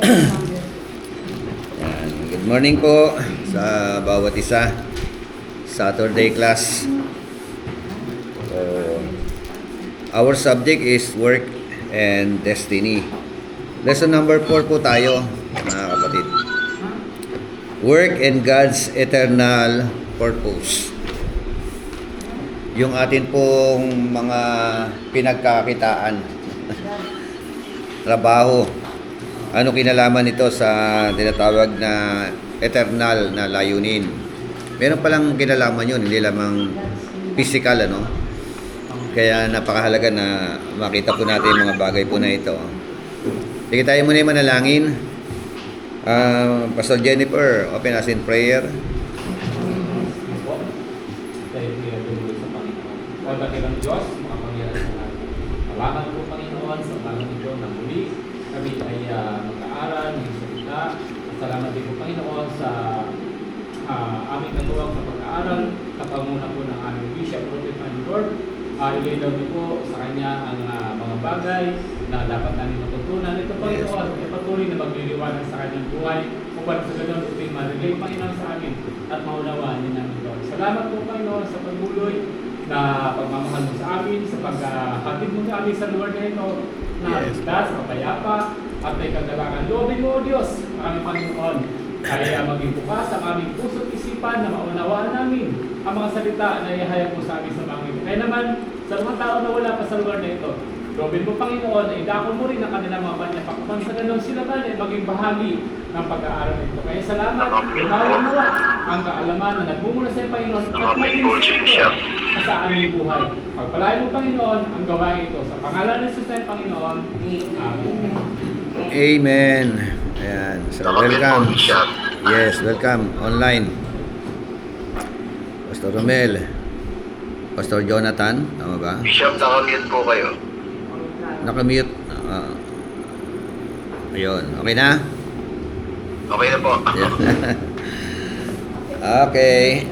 Yan. Good morning po sa bawat isa. Saturday class. So, our subject is work and destiny. Lesson number 4 po tayo, mga kapatid. Work and God's eternal purpose. Yung atin pong mga pinagkakitaan, trabaho, ano kinalaman nito sa tinatawag na eternal na layunin. Meron palang kinalaman yun, hindi lamang physical, ano. Kaya napakahalaga na makita po natin yung mga bagay po na ito. Sige, tayo muna yung manalangin. Pastor Jennifer, open us in prayer. Tayo pinagulog sa Panginoon. O dakilang Diyos, makapangyarihan sa lahat. Salamat po, Panginoon, sa panahon ito na muli. Kami ay mag-aaral ng salita. Salamat din po, Panginoon, sa aming nagawa sa pag-aaral. Kapanguna po ng aming Bishop, Prophet and Lord. Ilay daw niyo po sa Kanya ang mga bagay na dapat namin matutunan. Ito, Panginoon, ay patuloy na magliliwanag sa Kanyang buhay upang sa ganun ito'y ma-relay, Panginoon, sa amin at maunawaan din namin, Lord. Salamat po, Panginoon, sa pagbuloy na pagmamahal mo sa amin, sa paghatid mo sa amin sa lugar na ito, na ligtas, mapayapa, at may kagalakan. Loobin mo, O Diyos, aming Panginoon, kaya maging bukas ang aming puso't isipan na maunawaan namin ang mga salita na ihayag mo sa amin sa mga ito. Kaya naman, sa mga tao na wala pa sa lugar na ito, loobin mo, Panginoon, ay idako mo rin ang kanilang mga panyapak. Sa ganun sila man ay maging bahagi ng pag-aaral nito. Kaya salamat, umawa mo ang kaalaman na nagmumula sa Panginoon at maging ito sa aming buhay. Pagpalain mo, Panginoon, ang gawain ito. Sa pangalan ng Jesus, Panginoon. Amen. Amen. Ayan. So, welcome. Yes, welcome. Online. Pastor Romel. Pastor Jonathan. Tama ba? Bishop, nakamute po kayo. Nakamute. Ayun. Okay na? Okay na po. Okay.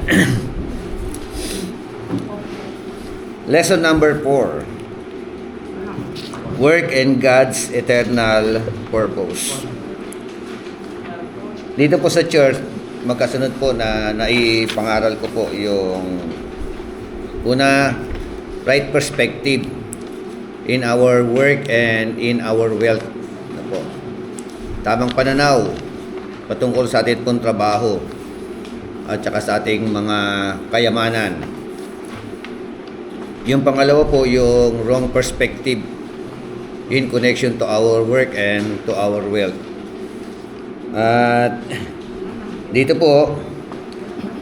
Lesson number 4. Work and God's eternal purpose. Dito po sa church, magkasunod po na naipangaral ko po yung una, right perspective in our work and in our wealth. Ano po? Tamang pananaw patungkol sa ating pong trabaho at saka sa ating mga kayamanan. Yung pangalawa po, yung wrong perspective in connection to our work and to our wealth. At dito po,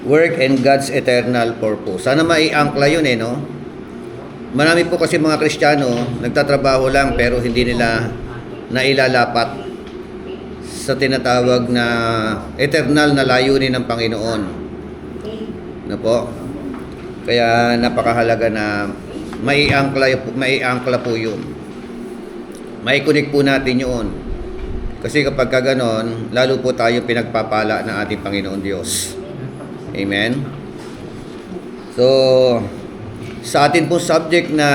work and God's eternal purpose. Sana maiangkla yun no? Marami po kasi mga Kristiyano, nagtatrabaho lang pero hindi nila nailalapat sa tinatawag na eternal na layunin ng Panginoon. Ano po? Kaya napakahalaga na maiangkla po yun. Mai-connect po natin yun. Kasi kapag gano'n, lalo po tayo pinagpapala ng ating Panginoon Diyos. Amen? So, sa atin po subject na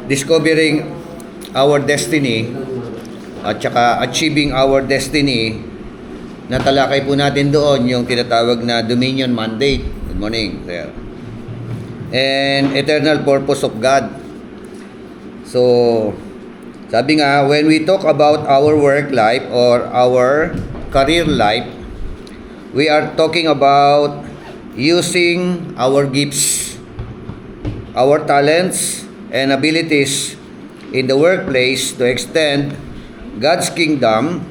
discovering our destiny at saka achieving our destiny, natalakay po natin doon yung tinatawag na Dominion Mandate. Good morning, sir. And eternal purpose of God. So, sabi nga, when we talk about our work life or our career life, we are talking about using our gifts, our talents, and abilities in the workplace to extend God's kingdom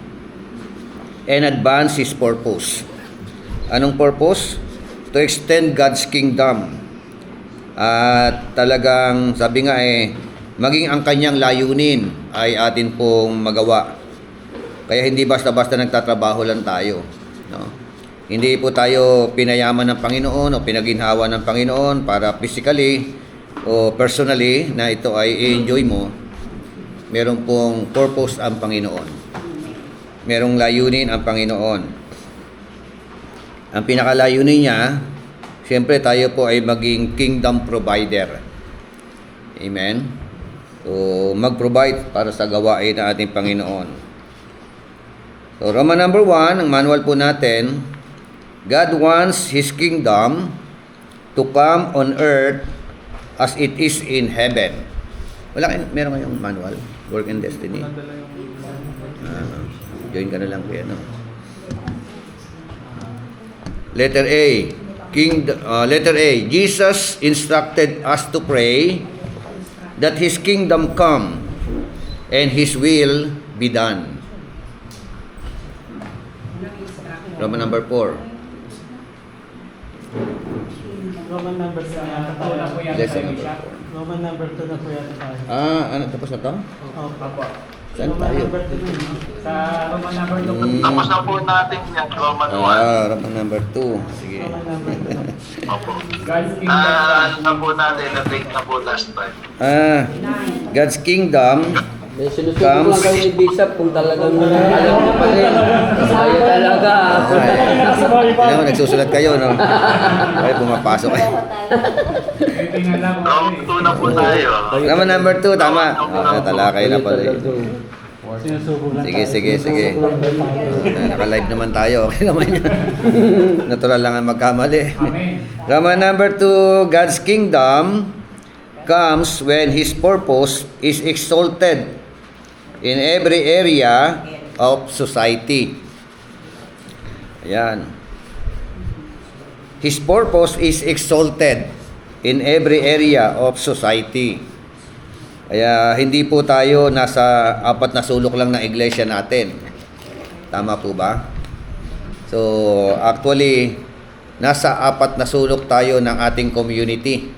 and advance His purpose. Anong purpose? To extend God's kingdom. At talagang, sabi nga maging ang kanyang layunin ay atin pong magawa. Kaya hindi basta-basta nagtatrabaho lang tayo. No? Hindi po tayo pinayaman ng Panginoon o pinaginhawa ng Panginoon para physically o personally na ito ay i-enjoy mo. Meron pong purpose ang Panginoon. Merong layunin ang Panginoon. Ang pinakalayunin niya, siyempre tayo po ay maging kingdom provider. Amen? So, mag-provide para sa gawain ng ating Panginoon. So, Roman number 1, ang manual po natin, God wants His kingdom to come on earth as it is in heaven. Meron kayong manual? Work and Destiny? Join ka na lang po yan. Letter A. Letter A. Jesus instructed us to pray that His kingdom come and His will be done. Roman number 4. Roman number 2 na Ako na po yan. Lesson tayo number siya. 4. Roman number 2 na po yata tayo. Ano? Tapos na to? Opo. Saan Roman tayo? number 2 na. Sa Roman number 2 po. Tapos na po natin yan, Roman 1. Roman number 2. Sige. Roman number 2. Opo. God's kingdom. Ano na po natin, na-take na po last time. God's kingdom Sinusuko lang kami ni Bishop kung talagang alam mo pa rin. Kaya talaga. Alam mo, nagsusulat kayo, no? Ay, pumapasok kayo. Tingnan lang po. Roman 2 na po tayo. Roman number 2, tama. Talakay na pala. Sinusubo lang Sige. Naka-live naman tayo. Okay naman yan. Natural lang ang magkamali. Amen. Roman number 2, God's kingdom comes when His purpose is exalted in every area of society. Ayan. His purpose is exalted in every area of society. Kaya hindi po tayo nasa apat na sulok lang ng iglesia natin. Tama po ba? So, actually, nasa apat na sulok tayo ng ating community.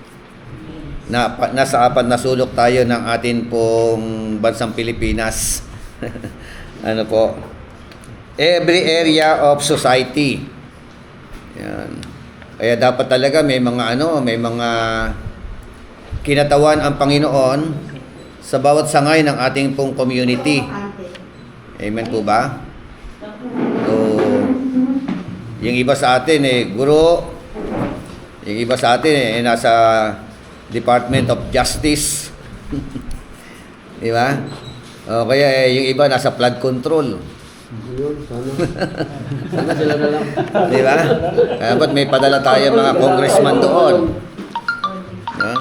Nasa apat na sulok tayo ng atin pong bansang Pilipinas. Ano po? Every area of society. Yan. Kaya dapat talaga may mga kinatawan ang Panginoon sa bawat sangay ng ating pong community. Amen po ba? So, yung iba sa atin guro. Yung iba sa atin nasa Department of Justice. Di ba? O kaya yung iba nasa flood control. Yun, sana sila na lang. Di ba? Dapat may padala tayo mga congressman doon. No?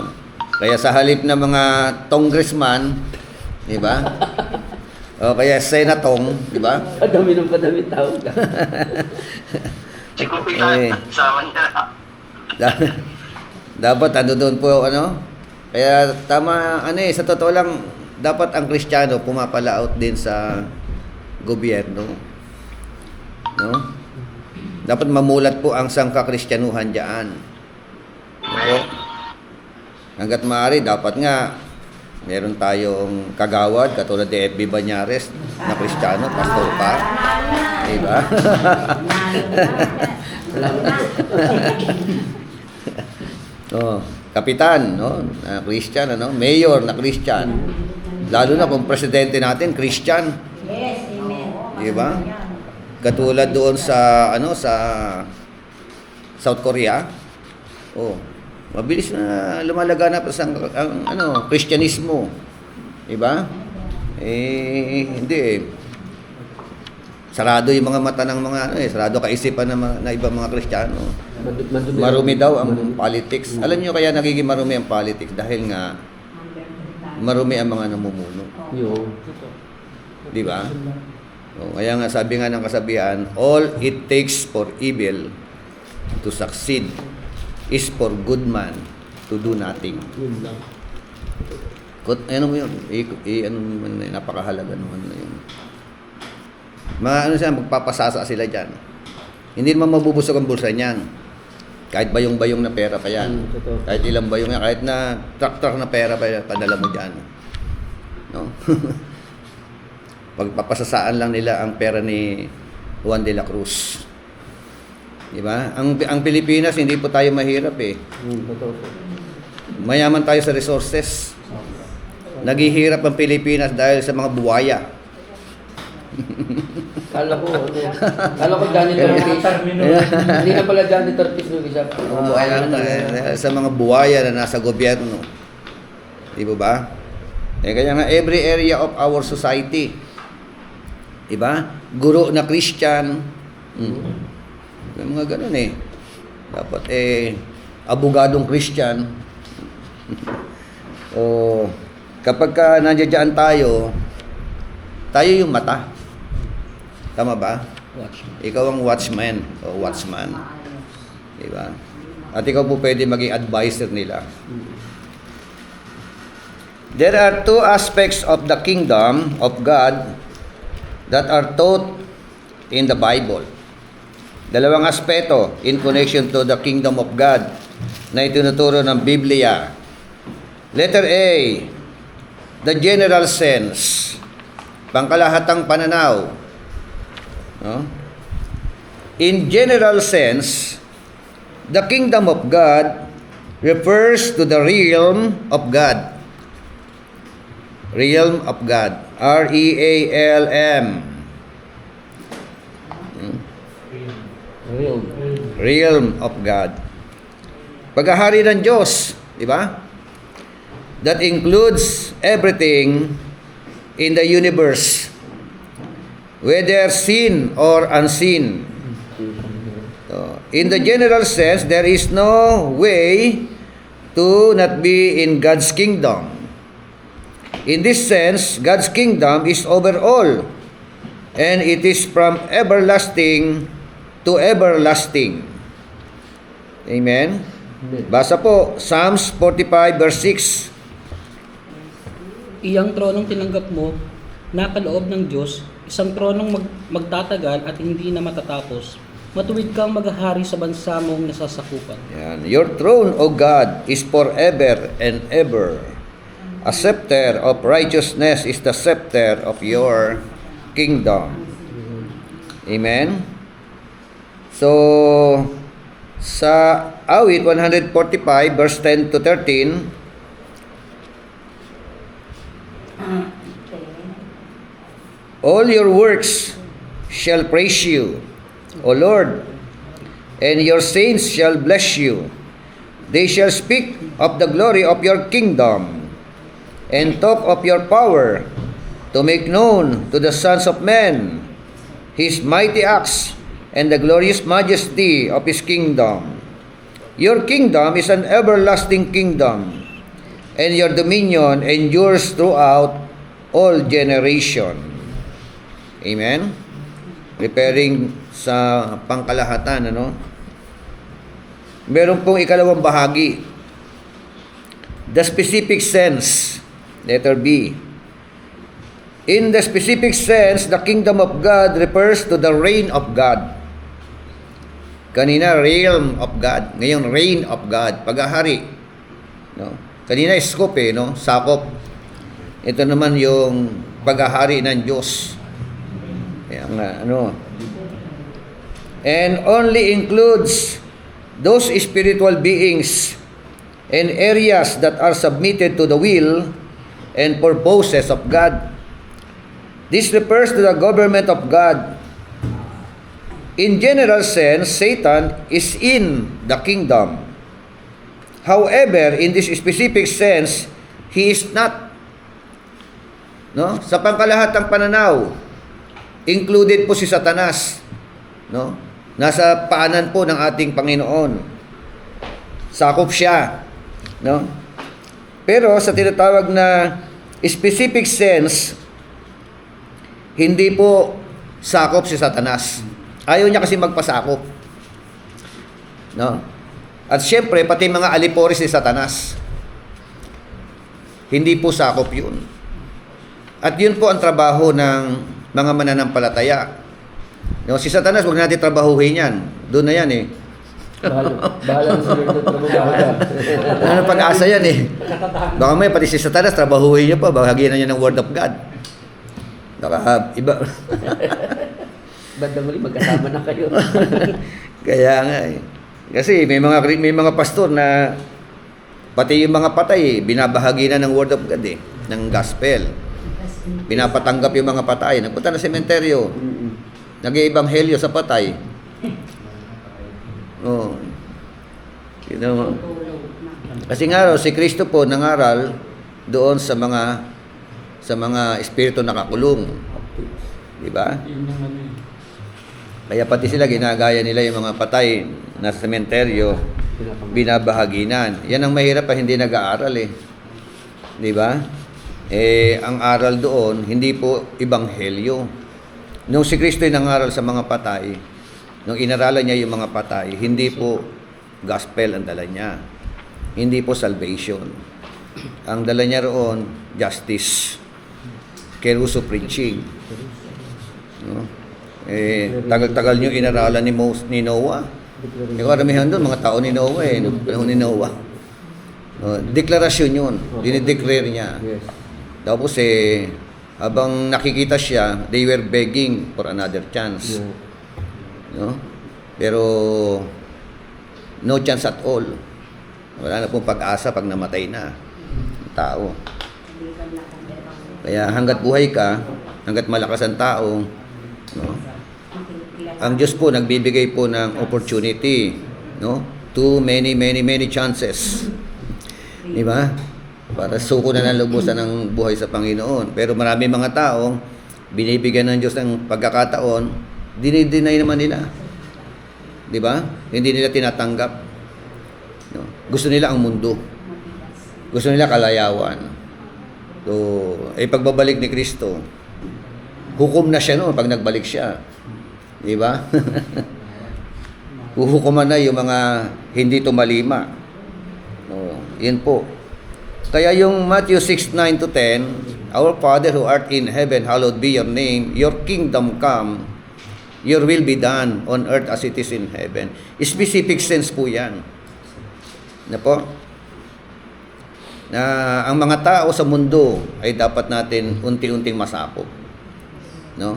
Kaya sa halip na mga congressman, di ba? O kaya senatong, di ba? Padami ng padami tao ka. Si Kupitan, sama niya. Dapat doon po Kaya tama sa totoo lang dapat ang Kristiyano pumapalaot din sa gobyerno. No? Dapat mamulat po ang sangka-Kristyanuhan diyan. Opo. Hangga't maaari dapat nga meron tayong kagawad katulad ni FB Banyares na Kristiyano, pastor pa. Diba? Kapitan, na Christian, mayor na Christian. Lalo na kung presidente natin Christian. Yes, amen. Di ba? Katulad doon sa sa South Korea. Mabilis na lumalaganap ang Kristyanismo. Di ba? Hindi sarado yung mga mata ng mga sarado kaisipan ng ibang mga Kristiyano. Marumi daw ang politics. Alam niyo kaya nagiging marumi ang politics dahil nga marumi ang mga namumuno. Yo. Di ba? Kaya nga sabi nga ng kasabihan, all it takes for evil to succeed is for good man to do nothing. Yun lang. Ano mo yun? Napakahalaga naman na yun. Magpapasasa sila dyan. Hindi naman mabubusog ang bulsa niyan. Kahit bayong-bayong na pera pa yan. Kahit ilang bayong yan. Kahit na truck-truck na pera pa yan, padala mo dyan. No? Pagpapasasaan lang nila ang pera ni Juan de la Cruz. Di ba? Ang Pilipinas, hindi po tayo mahirap Totoo po. Mayaman tayo sa resources. Naghihirap ang Pilipinas dahil sa mga buwaya. Kala ko janitor case. Hindi na pala janitor case ng isa. Sa mga buwaya na nasa gobyerno. Di ba? Kaya nga every area of our society. Diba? Guro na Christian. May mga ganun eh. Dapat abogadong Christian. O kapag ka nandiyan tayo yung mata. Tama ba? Watchman. Ikaw ang watchman o watchman. Diba? At ikaw po pwede maging advisor nila. There are two aspects of the kingdom of God that are taught in the Bible. Dalawang aspeto in connection to the kingdom of God na itinuturo ng Biblia. Letter A, the general sense. Pangkalahatang pananaw. No? In general sense, the kingdom of God refers to the realm of God. Realm of God. R-E-A-L-M. Real. Realm of God. Paghahari ng Diyos, di ba? That includes everything in the universe, whether seen or unseen. So, in the general sense, there is no way to not be in God's kingdom. In this sense, God's kingdom is over all, and it is from everlasting to everlasting. Amen? Basa po, Psalms 45 verse 6. Iyang tronong tinanggap mo, nakaloob ng Diyos, isang tronong magtatagal at hindi na matatapos. Matuwid kang maghahari sa bansa mong nasasakupan. Yan. Your throne, O God, is forever and ever. A scepter of righteousness is the scepter of your kingdom. Amen? So, sa awit 145 verse 10 to 13, all your works shall praise you, O Lord, and your saints shall bless you. They shall speak of the glory of your kingdom and talk of your power, to make known to the sons of men his mighty acts and the glorious majesty of his kingdom. Your kingdom is an everlasting kingdom, and your dominion endures throughout all generation. Amen? Referring sa pangkalahatan, ano? Meron pong ikalawang bahagi. The specific sense, letter B. In the specific sense, the kingdom of God refers to the reign of God. Kanina, realm of God. Ngayon, reign of God. Paghahari. No? Kanina, scope no? Sakop. Ito naman yung paghahari ng Diyos. Kaya nga, ano? And only includes those spiritual beings and areas that are submitted to the will and purposes of God. This refers to the government of God. In general sense, Satan is in the kingdom. However, in this specific sense, he is not. No? Sa pangkalahatang pananaw, included po si Satanas. No? Nasa paanan po ng ating Panginoon. Sakop siya. No? Pero sa tinatawag na specific sense, hindi po sakop si Satanas. Ayaw niya kasi magpasakop. No? At syempre, pati mga alipores ni Satanas. Hindi po sakop yun. At yun po ang trabaho ng mga mananampalataya. No, si Satanas, huwag natin trabahuhin yan. Doon na yan eh. Bahala na sila ng trabaho. Ano pag-asa yan eh. Baka may pati si Satanas, trabahuhin niyo pa. Bahagyan na niya ng word of God. Baka iba. Banda muli, magkasama na kayo. Kaya nga eh. Kasi may mga pastor na pati yung mga patay, binabahagi na ng word of God eh. Ng gospel. Pinapatanggap yung mga patay. Nagpunta na sementeryo. Nag-iebanghelyo sa patay. Oh. You know, kasi nga raw, si Kristo po nangaral doon sa mga espiritu nakakulong. Di ba? Yun yung ano eh. Kaya pati sila ginagaya nila yung mga patay na sementeryo, binabahaginan. Yan ang mahirap pa hindi nag-aaral eh. Di ba? Ang aral doon, hindi po ebanghelyo. Nung si Kristo ay nangaral sa mga patay, nung inaralan niya yung mga patay, hindi po gospel ang dala niya. Hindi po salvation. Ang dala niya roon, justice. Keruso preaching. No? Tagal-tagal niyo inaralan ni Noah. Yung karamihan doon, mga tao ni Noah eh, no? Panahon ni Noah. Deklarasyon yun. Dinideclare niya. Yes. Tapos habang nakikita siya, they were begging for another chance. Yeah. No? Pero no chance at all. Wala na pong pag-asa pag namatay na ang tao. Kaya hanggat buhay ka, hanggat malakas ang tao, no? Ang Diyos po nagbibigay po ng opportunity, no? To many chances. Di ba? Para suko na ng lubusan ng buhay sa Panginoon. Pero marami mga tao, binibigyan ng Diyos ng pagkakataon, dinideny naman nila. Di ba? Hindi nila tinatanggap. No? Gusto nila ang mundo. Gusto nila kalayawan. So, pagbabalik ni Kristo, hukom na siya noon pag nagbalik siya. Di ba? Huhukuman na yung mga hindi tumalima. No, yun po. Kaya yung Matthew 6:9-10, Our Father who art in heaven, hallowed be your name. Your kingdom come. Your will be done on earth as it is in heaven. Specific sense po yan. Na po? Na ang mga tao sa mundo ay dapat natin unti-unting masapok. No?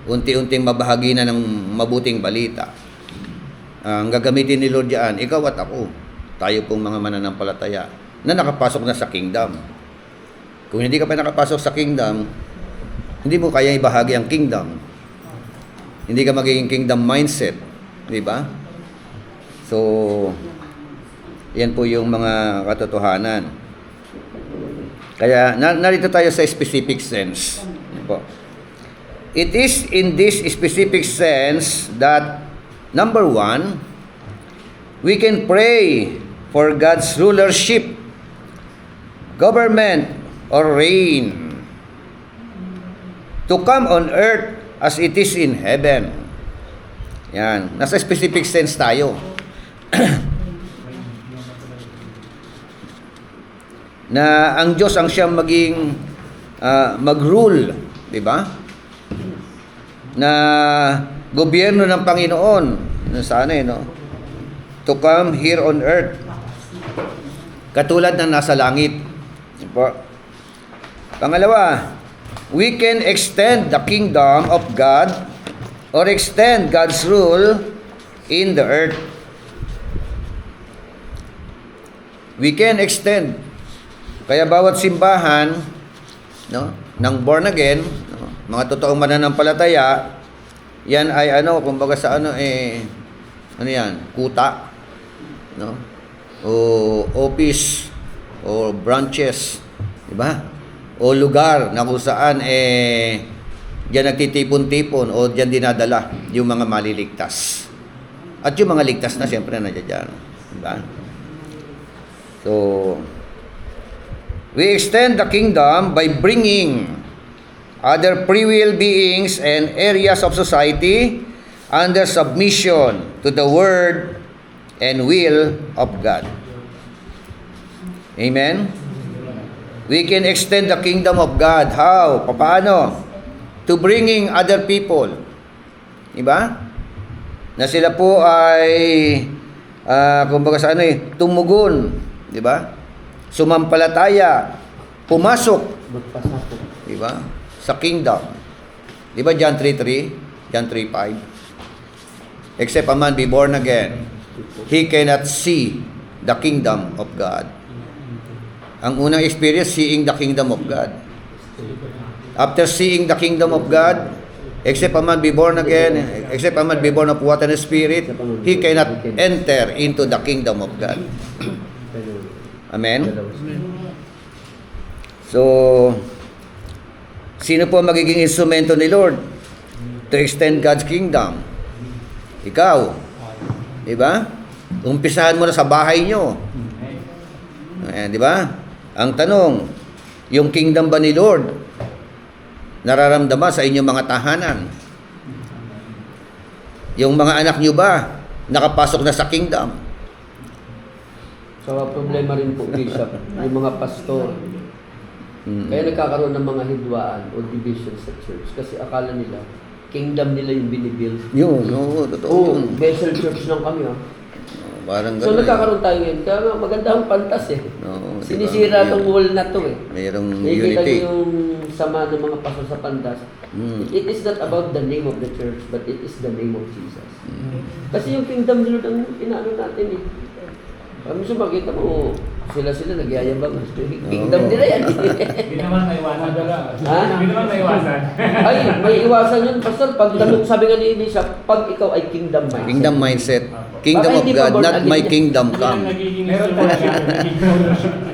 Unti-unting mabahagi na ng mabuting balita. Ang gagamitin ni Lord diyan, ikaw at ako, tayo pong mga mananampalataya na nakapasok na sa kingdom. Kung hindi ka pa nakapasok sa kingdom, hindi mo kaya ibahagi ang kingdom. Hindi ka magiging kingdom mindset, di ba? So, yan po yung mga katotohanan. Kaya narito tayo sa specific sense. Po. It is in this specific sense that number one, we can pray for God's rulership, government, or reign to come on earth as it is in heaven. Yan. Nasa specific sense tayo. Na ang Diyos ang siyang maging mag-rule, di ba? Na gobyerno ng Panginoon, sana no? To come here on earth. Katulad ng nasa langit. Pangalawa, we can extend the kingdom of God or extend God's rule in the earth. We can extend. Kaya bawat simbahan, no, ng born again, no, mga totoong mananampalataya, yan ay kumbaga sa ano yan, kuta, no? O office o branches, di ba? O lugar na kung saan diyan nagtitipon-tipon o diyan dinadala yung mga maliligtas. At yung mga ligtas na siyempre nandiyan diyan, di ba? So, we extend the kingdom by bringing other free will beings and areas of society under submission to the word and will of God. Amen? We can extend the kingdom of God. How? Paano? To bringing other people. Diba? Na sila po ay kumbaga sa tumugon. Diba? Sumampalataya. Pumasok. Magpasako. Diba? Sa kingdom. Diba John 3:3? John 3:5? Except a man be born again, he cannot see the kingdom of God. Ang unang experience, seeing the kingdom of God. After seeing the kingdom of God, except a man be born again, except a man be born of water and spirit, he cannot enter into the kingdom of God. Amen? So, sino po magiging instrumento ni Lord? to extend God's kingdom. Ikaw, di ba? Umpisahan mo na sa bahay nyo. Ayan, di ba? Ang tanong, yung kingdom ba ni Lord nararamdaman sa inyong mga tahanan? Yung mga anak nyo ba nakapasok na sa kingdom? So, problema rin po, Bishop, yung mga pastor. Kaya nagkakaroon ng mga hidwaan o division sa church kasi akala nila, kingdom nila yung binibuild. Yun, oo, totoo Oo, yun. vessel church lang kami, oh. Parang So, ganun. nagkakaroon tayo ngayon. Kaya nga, maganda ang pantas eh. Oo, diba? Sinisira tong wall na to eh. Mayroong Nakikita unity. niyo yung sama ng mga pastor sa pantas. It is not about the name of the church, but it is the name of Jesus. Kasi yung kingdom ni Lord ang inaano natin eh. Kami so makita mo, sila nagyayabang. Kingdom nila yan. Hindi naman maiwasan. Ha? Hindi naman maiwasan. Ay, may iwasan yun, Pastor. Pag sabi nga ni Elisa, pag ikaw ay kingdom mindset. Kingdom mindset. Kingdom Baka of hindi pa God, born not again my yan. kingdom come. Meron talaga.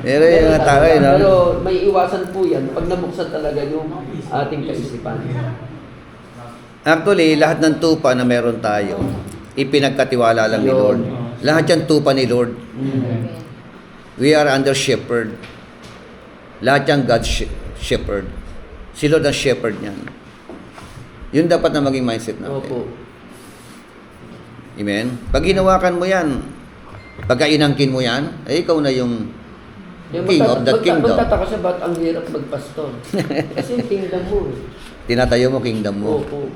Pero yung mga tao, no? Pero may iwasan po yan pag nabuksan talaga yung ating kaisipan. Actually, lahat ng tupa na meron tayo, ipinagkatiwala lang ni Yun. Lord. Lahat yan tupa ni Lord. We are under shepherd. Lahat yan God's shepherd. Si Lord ang shepherd niyan. Yun dapat na maging mindset natin. Opo. Amen? Pag hinawakan mo yan, pagka inangkin mo yan, ay ikaw na yung king of that kingdom. Magtataka siya ba't ang hirap magpastor? Kasi yung kingdom mo eh. Tinatayo mo kingdom mo. Opo.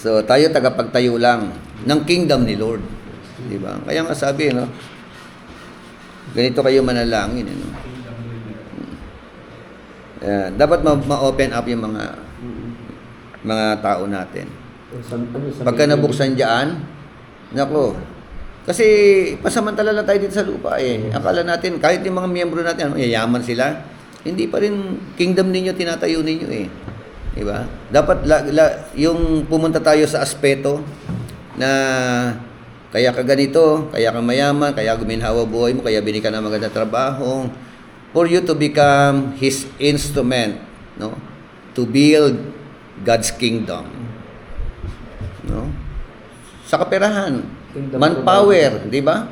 So tayo tagapagtayo lang ng kingdom ni Lord. Di ba? Kaya nga sabi, no? Ganito kayo manalangin, no? Dapat ma-open up yung mga tao natin. Pagka nabuksan diyan, nako. Kasi pasamantala lang tayo dito sa lupa eh. Akala natin kahit yung mga miyembro natin, yayaman sila, hindi pa rin kingdom ninyo tinatayo ninyo eh. Di ba? Dapat yung pumunta tayo sa aspeto na kaya ka ganito, kaya ka mayaman, kaya guminhawa buhay mo, kaya binigyan ka ng magandang trabaho, for you to become His instrument, no? To build God's kingdom. No? Sa kaperahan, manpower, di ba?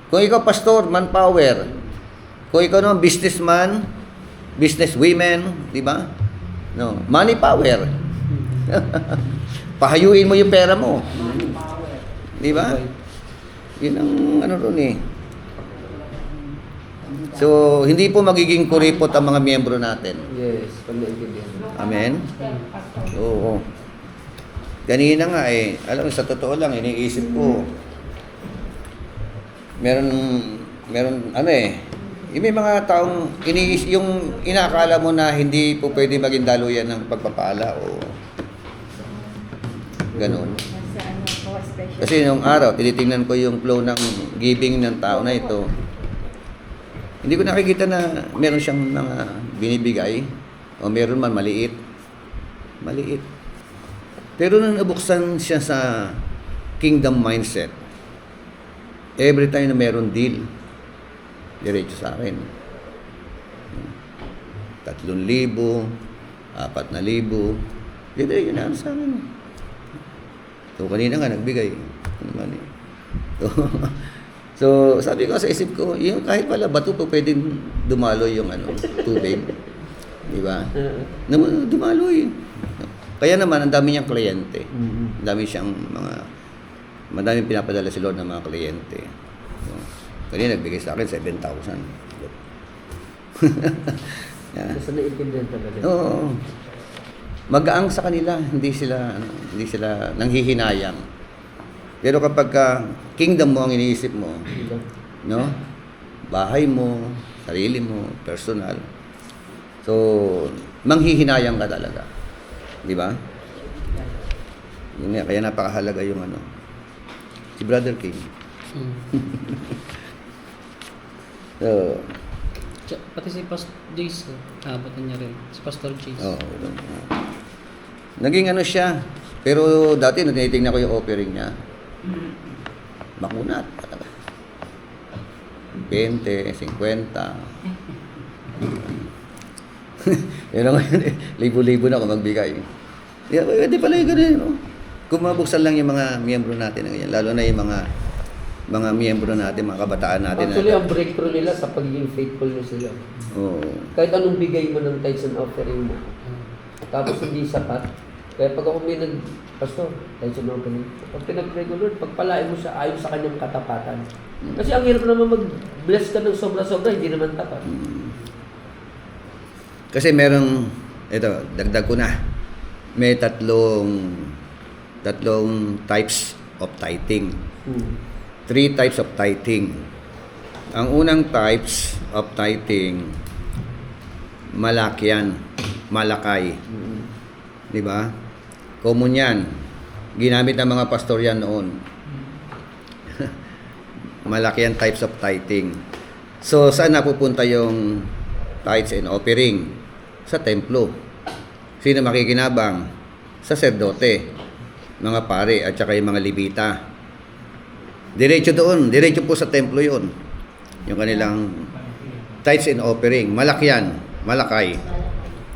Kung ikaw pastor, manpower. Kung ikaw naman businessman, businesswomen, di ba? No, money power. Pahayuin mo yung pera mo. Di ba? Yun ang ano ron eh. So, hindi po magiging kuripot ang mga miyembro natin. Yes, pag naintindihan. Amen? Oo. Kanina nga eh, alam mo, sa totoo lang, iniisip ko, meron ano eh, may mga taong yung inaakala mo na hindi po pwede maging daluyan ng pagpapala o ganun. Kasi nung araw, tinitingnan ko yung flow ng giving ng tao na ito. Hindi ko nakikita na meron siyang mga binibigay o meron man maliit. Maliit. Pero nung nabuksan siya sa kingdom mindset, every time na meron deal, diretso sa akin. 3,000, 4,000, diretso na sa akin. So, kanina nga nagbigay. So, sabi ko sa isip ko, yung kahit pala bato po pwedeng dumaloy yung tubig. Di ba? Dumaloy. Kaya naman, ang dami niyang kliyente. Ang dami siyang madaming pinapadala si Lord ng mga kliyente. So, kanina nagbigay sa akin 7,000. Yeah. Basta naintindihan talaga. Oo. Magaang sa kanila, hindi sila nanghihinayang. Pero kapag kingdom mo ang iniisip mo, no? Bahay mo, sarili mo, personal. So, manghihinayang ka talaga. Di ba? Yun nga, kaya napakahalaga yung si Brother King. So, Pati si Pastor Jace, abot na niya rin. Si Pastor Jace. oh, naging siya. Pero dati, tinitingnan ko yung offering niya. Makunat. 20, 50. Pero ngayon, libo-libo na ako magbigay. Yeah, pwede pala yung ganun, no? Kung mabuksan lang yung mga miyembro natin ngayon, lalo na yung mga miyembro natin, mga kabataan natin. Actually, ang breakthrough nila sa pagiging faithful nyo sila. Oo. Kahit anong bigay mo ng tithes and offering mo, tapos hindi sapat. Kaya pag ako may Pastor, tithes and offering, pag pinag-pray ko, Lord, pagpalain mo siya ayon sa kanyang katapatan. Kasi ang hirap naman mag-bless ka ng sobra-sobra, hindi naman tapat. Kasi merong, ito, dagdag ko na. May tatlong types of tithing. 3 types of tithing. Ang unang types of tithing, malakyan, malakay. Di ba? Common yan. Ginamit ng mga pastor yan noon. Malakyan types of tithing. So, saan napupunta yung tithes and offering? Sa templo. Sino makikinabang? Saserdote, mga pare, at saka yung mga libita. Diretso doon, diretso po sa templo yun. Yung kanilang tithes and offering. Malakyan, malakay.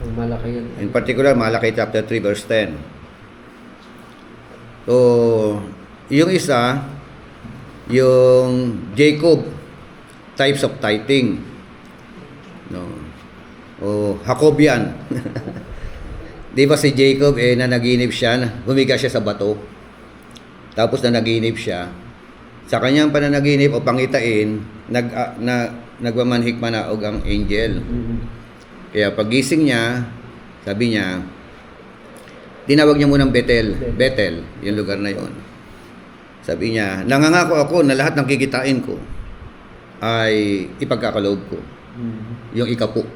Ang malaki yan. In particular, Malakay chapter 3 verse 10. So, yung isa, yung Jacob types of tithing. No. O Jacobian. Di ba si Jacob nanaginip siya, humiga siya sa bato. Tapos nanaginip siya. Sa kanyang pananaginip o pangitain, nagmamanhik manaog ang angel. Kaya pagising niya, sabi niya, tinawag niya munang Bethel. Bethel, yung lugar na yon. Sabi niya, nangangako ako na lahat ng kikitain ko ay ipagkakaloob ko. Yung ikapu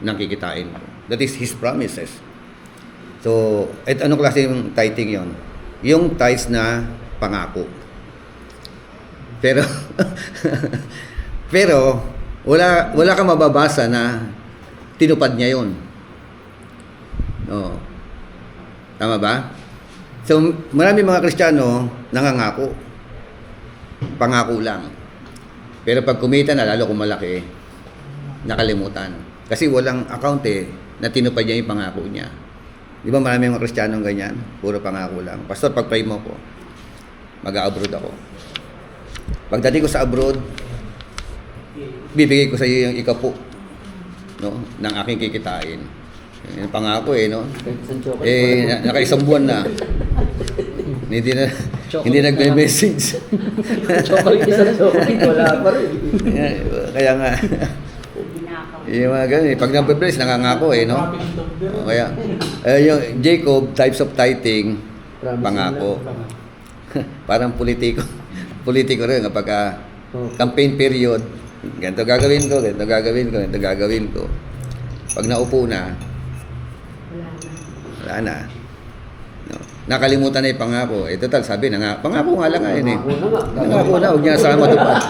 ng kikitain ko. That is his promises. So, ano klase yung tithing yon? Yung tithes na pangako. Pero wala kang mababasa na tinupad niya yon. No. Tama ba? So, marami mga Kristiyano nangangako. Pangako lang. Pero pag kumita na, lalo kung malaki, nakalimutan. Kasi walang account na tinupad niya yung pangako niya. Di ba marami mga Kristiyano ganyan? Puro pangako lang. Pastor, pag-pray mo ko, mag-a-abroad ako. Pagdating ko sa abroad, bibigay ko sa iyo yung ikapu, no, ng aking kikitain. Yung pangako no. Nakaisang buwan na. Hindi nagme-message. Isang chocolate, wala pa rin. Kaya nga. Yung mga ganun, pag nabe-bless, nangangako no. Kaya, yung Jacob, types of tithing, pangako. Parang politiko. Politiko rin kapag campaign period, ganito gagawin ko, ganito gagawin ko, ganito gagawin ko. Pag naupo na, wala na. No. Nakalimutan na yung pangako. Total, sabi na nga, pangako nga lang yun Pangako na, huwag niya sama tupad.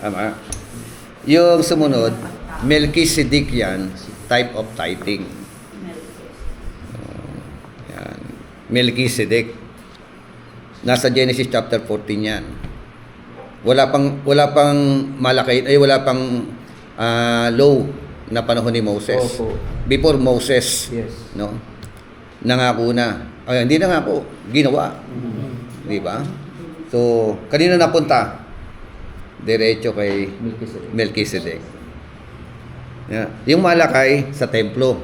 Tama. Yung sumunod, Melchizedek type of tithing. Yan. Melchizedek. Nasa Genesis chapter 14 yan. Wala pang Malakay, wala pang law na panahon ni Moses. Opo. Before Moses, Yes. no? Nangako na. Ay, hindi nangako, ginawa. Di ba? So, kanino napunta? Diretso kay Melchizedek. Yeah. Yung Malakay sa templo.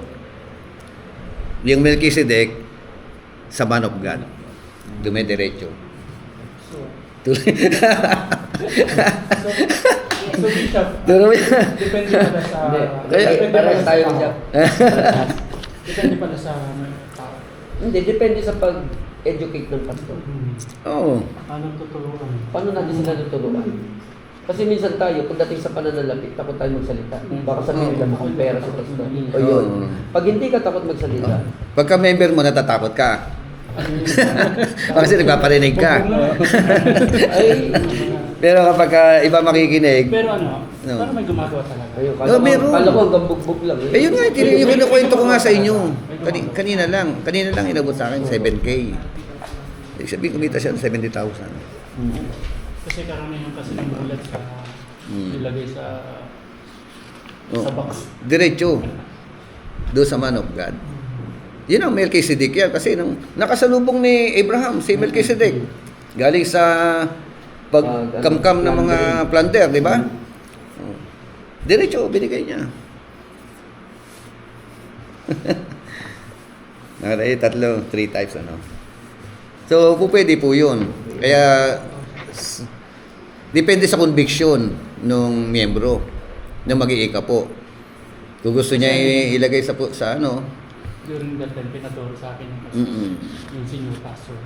Yung Melchizedek sa man of God. Dumidiretso. So, Bishop, Pero depende pala sa... Hindi, parang tayo siya. Depende pala sa tao. Hindi, depende sa pag-educate ng pastor. Oo. Anong tutulungan? Paano natin sila tutulungan? Kasi minsan tayo, pagdating sa pananalapit, takot tayo magsalita. Baka sabihin nila mukhang pera sa pastor. O yun. Pag hindi ka takot magsalita, Pagka member mo, natatakot ka. Kasi nagpaparinig ka. ay, Pero kapag iba makikinig, Pero ano, No. parang may gumagawa talaga. ayun, No, meron. kala ko hanggang bugbog lang. yun nga, yung kinukwento ko nga sa inyo. Kanina lang inabot sa akin, 7K. Ibig sabihin, kumita siya ng 70,000. Kasi karamihan kasi ng bulat sa nilagay sa Oh, Sa box. diretso. Doon sa man of God. Yun ang Melchizedek yan. Kasi nung nakasalubong ni Abraham, si Melchizedek. Galing sa pagkamkam ng mga planter, di ba? Oh. Diretso, binigay niya. Nakatay, 3 types, ano. So, pwede po yun. Kaya, depende sa conviction ng miyembro na mag-iika po. Kung gusto niya ilagay sa ano, During that time, pinaturo sa akin yung pastor. Mm-mm. Yung senior pastor.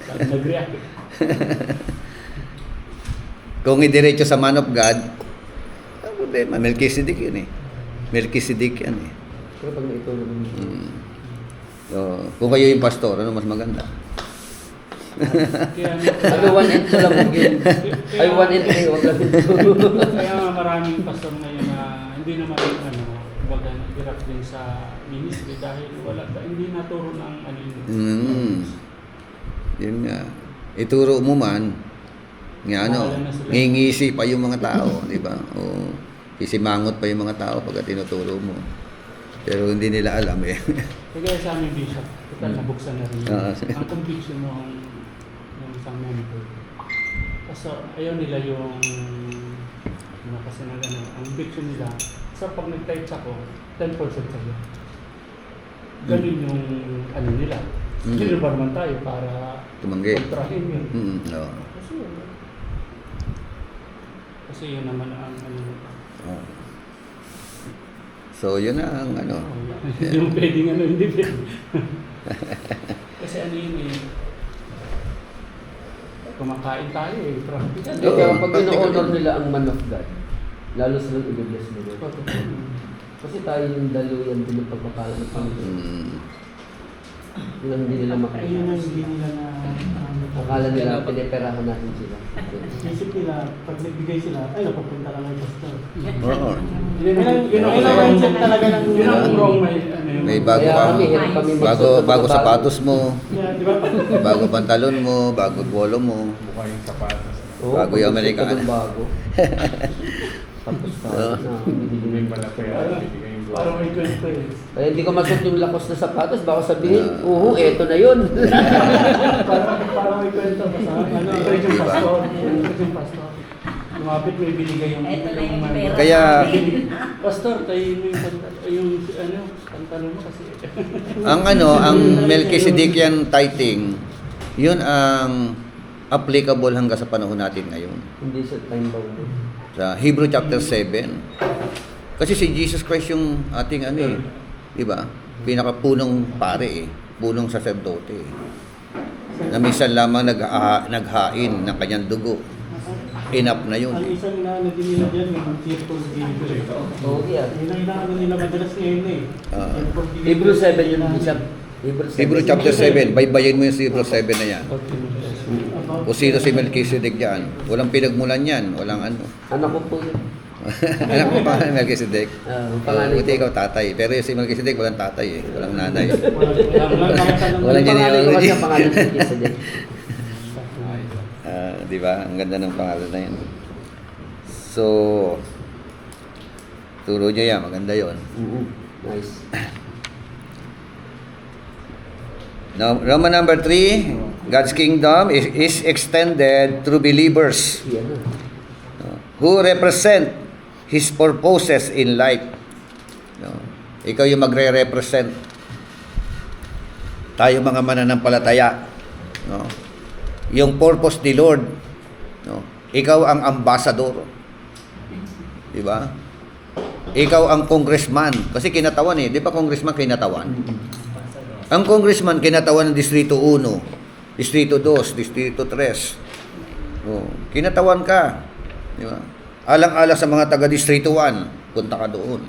Sabi, nag-react. kung idiretso sa man of God, ang problema, Melchizedek yun eh. Melchizedek yan eh. Pero pag naitulog mo. So, kung kayo yung pastor, ano mas maganda? Kaya, Ano, 1 and 2 lang yun. Ay, 1 and 3, wag lang ito. kaya nga maraming pastor ngayon na hindi naman kumbaga nag-hirap din sa ministry dahil hindi naturo ng ano yun. Yun nga. Ituro mo man, nga ano, ngingisi pa yung mga tao, di ba? O, sisimangot pa yung mga tao pagka tinuturo mo. Pero hindi nila alam eh. Kaya sa aming bishop, total nabuksan na rin ang conviction ng isang member. Kasi ayaw nila yung kasi ang conviction nila sa pag nag-type ako, 10% sa'yo. Ganun yung ano nila. Sino ba naman tayo para Tumanggi. kontrahin yun? No. Kasi yun naman ang ano. Oh. So, yun na ang ano. Yung pwedeng ano, hindi pwede. Kasi ano yun eh, kumakain tayo eh, practical. Oo. Kaya pag practical ino-honor yun. nila ang man of God, lalo silang i-bless mo. Kasi tayo yung daluyan din ng pagpapala ng Panginoon. Yun ang hindi nila Ayun ang makakita. hindi nila na Akala nila piniperahan natin sila. isip nila, pag nagbigay sila, ay napapunta ka ng pastor. Oo. Yun ang mindset talaga ng yun ang wrong may ano yun. May bago Kaya ka. kami, hirap kami Bago magsuot ng sapatos mo, Yeah, di ba? bago pantalon mo, bago polo mo. Mukha yung sapatos. Oo, Bago yung pag-isip ka Amerikano. ng bago. Tapos na, binibili May mo. pala pa yan. Bibigay yung Parang may kwento eh. Kaya hindi ko masuot yung lakos na sapatos, baka sabihin, eto na yun. Parang may kwento. Basta ano, ito yung pastor. Ito yung pastor. Lumapit may binigay yung Ito na yung man. pera. Kaya, Pastor, tayo mo yung ano, pantalon mo kasi. ang Melchizedekian tithing, yun ang applicable hanggang sa panahon natin ngayon. Hindi sa time bound. Sa Hebrew chapter 7. Kasi si Jesus Christ yung ating ano eh, di ba? Pinakapunong pare eh, punong saserdote eh. Na minsan lamang naghain ng kanyang dugo. Enough na yun Ang eh. isang inaano din nila dyan, yung tearful giver. Oo, yeah. Yun ang inaano nila madalas ngayon eh. Tearful giver. Hebrew 7 yun, Bishop. Hebrew chapter 7, baybayin mo yung Hebrew 7 na yan. About- O sino si Melchizedek dyan? Walang pinagmulan yan, walang ano. Anak ko po yun. Alam mo pa, Melchizedek? Ang pangalan Buti ko. ikaw tatay. Pero yung si Melchizedek, walang tatay eh. Walang nanay. Walang Walang Ang pangalan ko kasi genealogy. ang pangalan ko Melchizedek. Di ba? Ang ganda ng pangalan na yun. So, turo niya yan. Maganda yon. Nice. Now, Roman number 3, God's kingdom is extended through believers Yan na. who represent His purposes in life. No? Ikaw yung magre-represent. Tayo mga mananampalataya. No? Yung purpose ni Lord. No? Ikaw ang ambassador. Di ba? Ikaw ang congressman. Kasi kinatawan eh. Di ba congressman kinatawan? Ang congressman kinatawan ng Distrito 1, Distrito 2, Distrito 3. Oh, kinatawan ka. Di ba? Alang-alang sa mga taga Distrito 1, punta ka doon.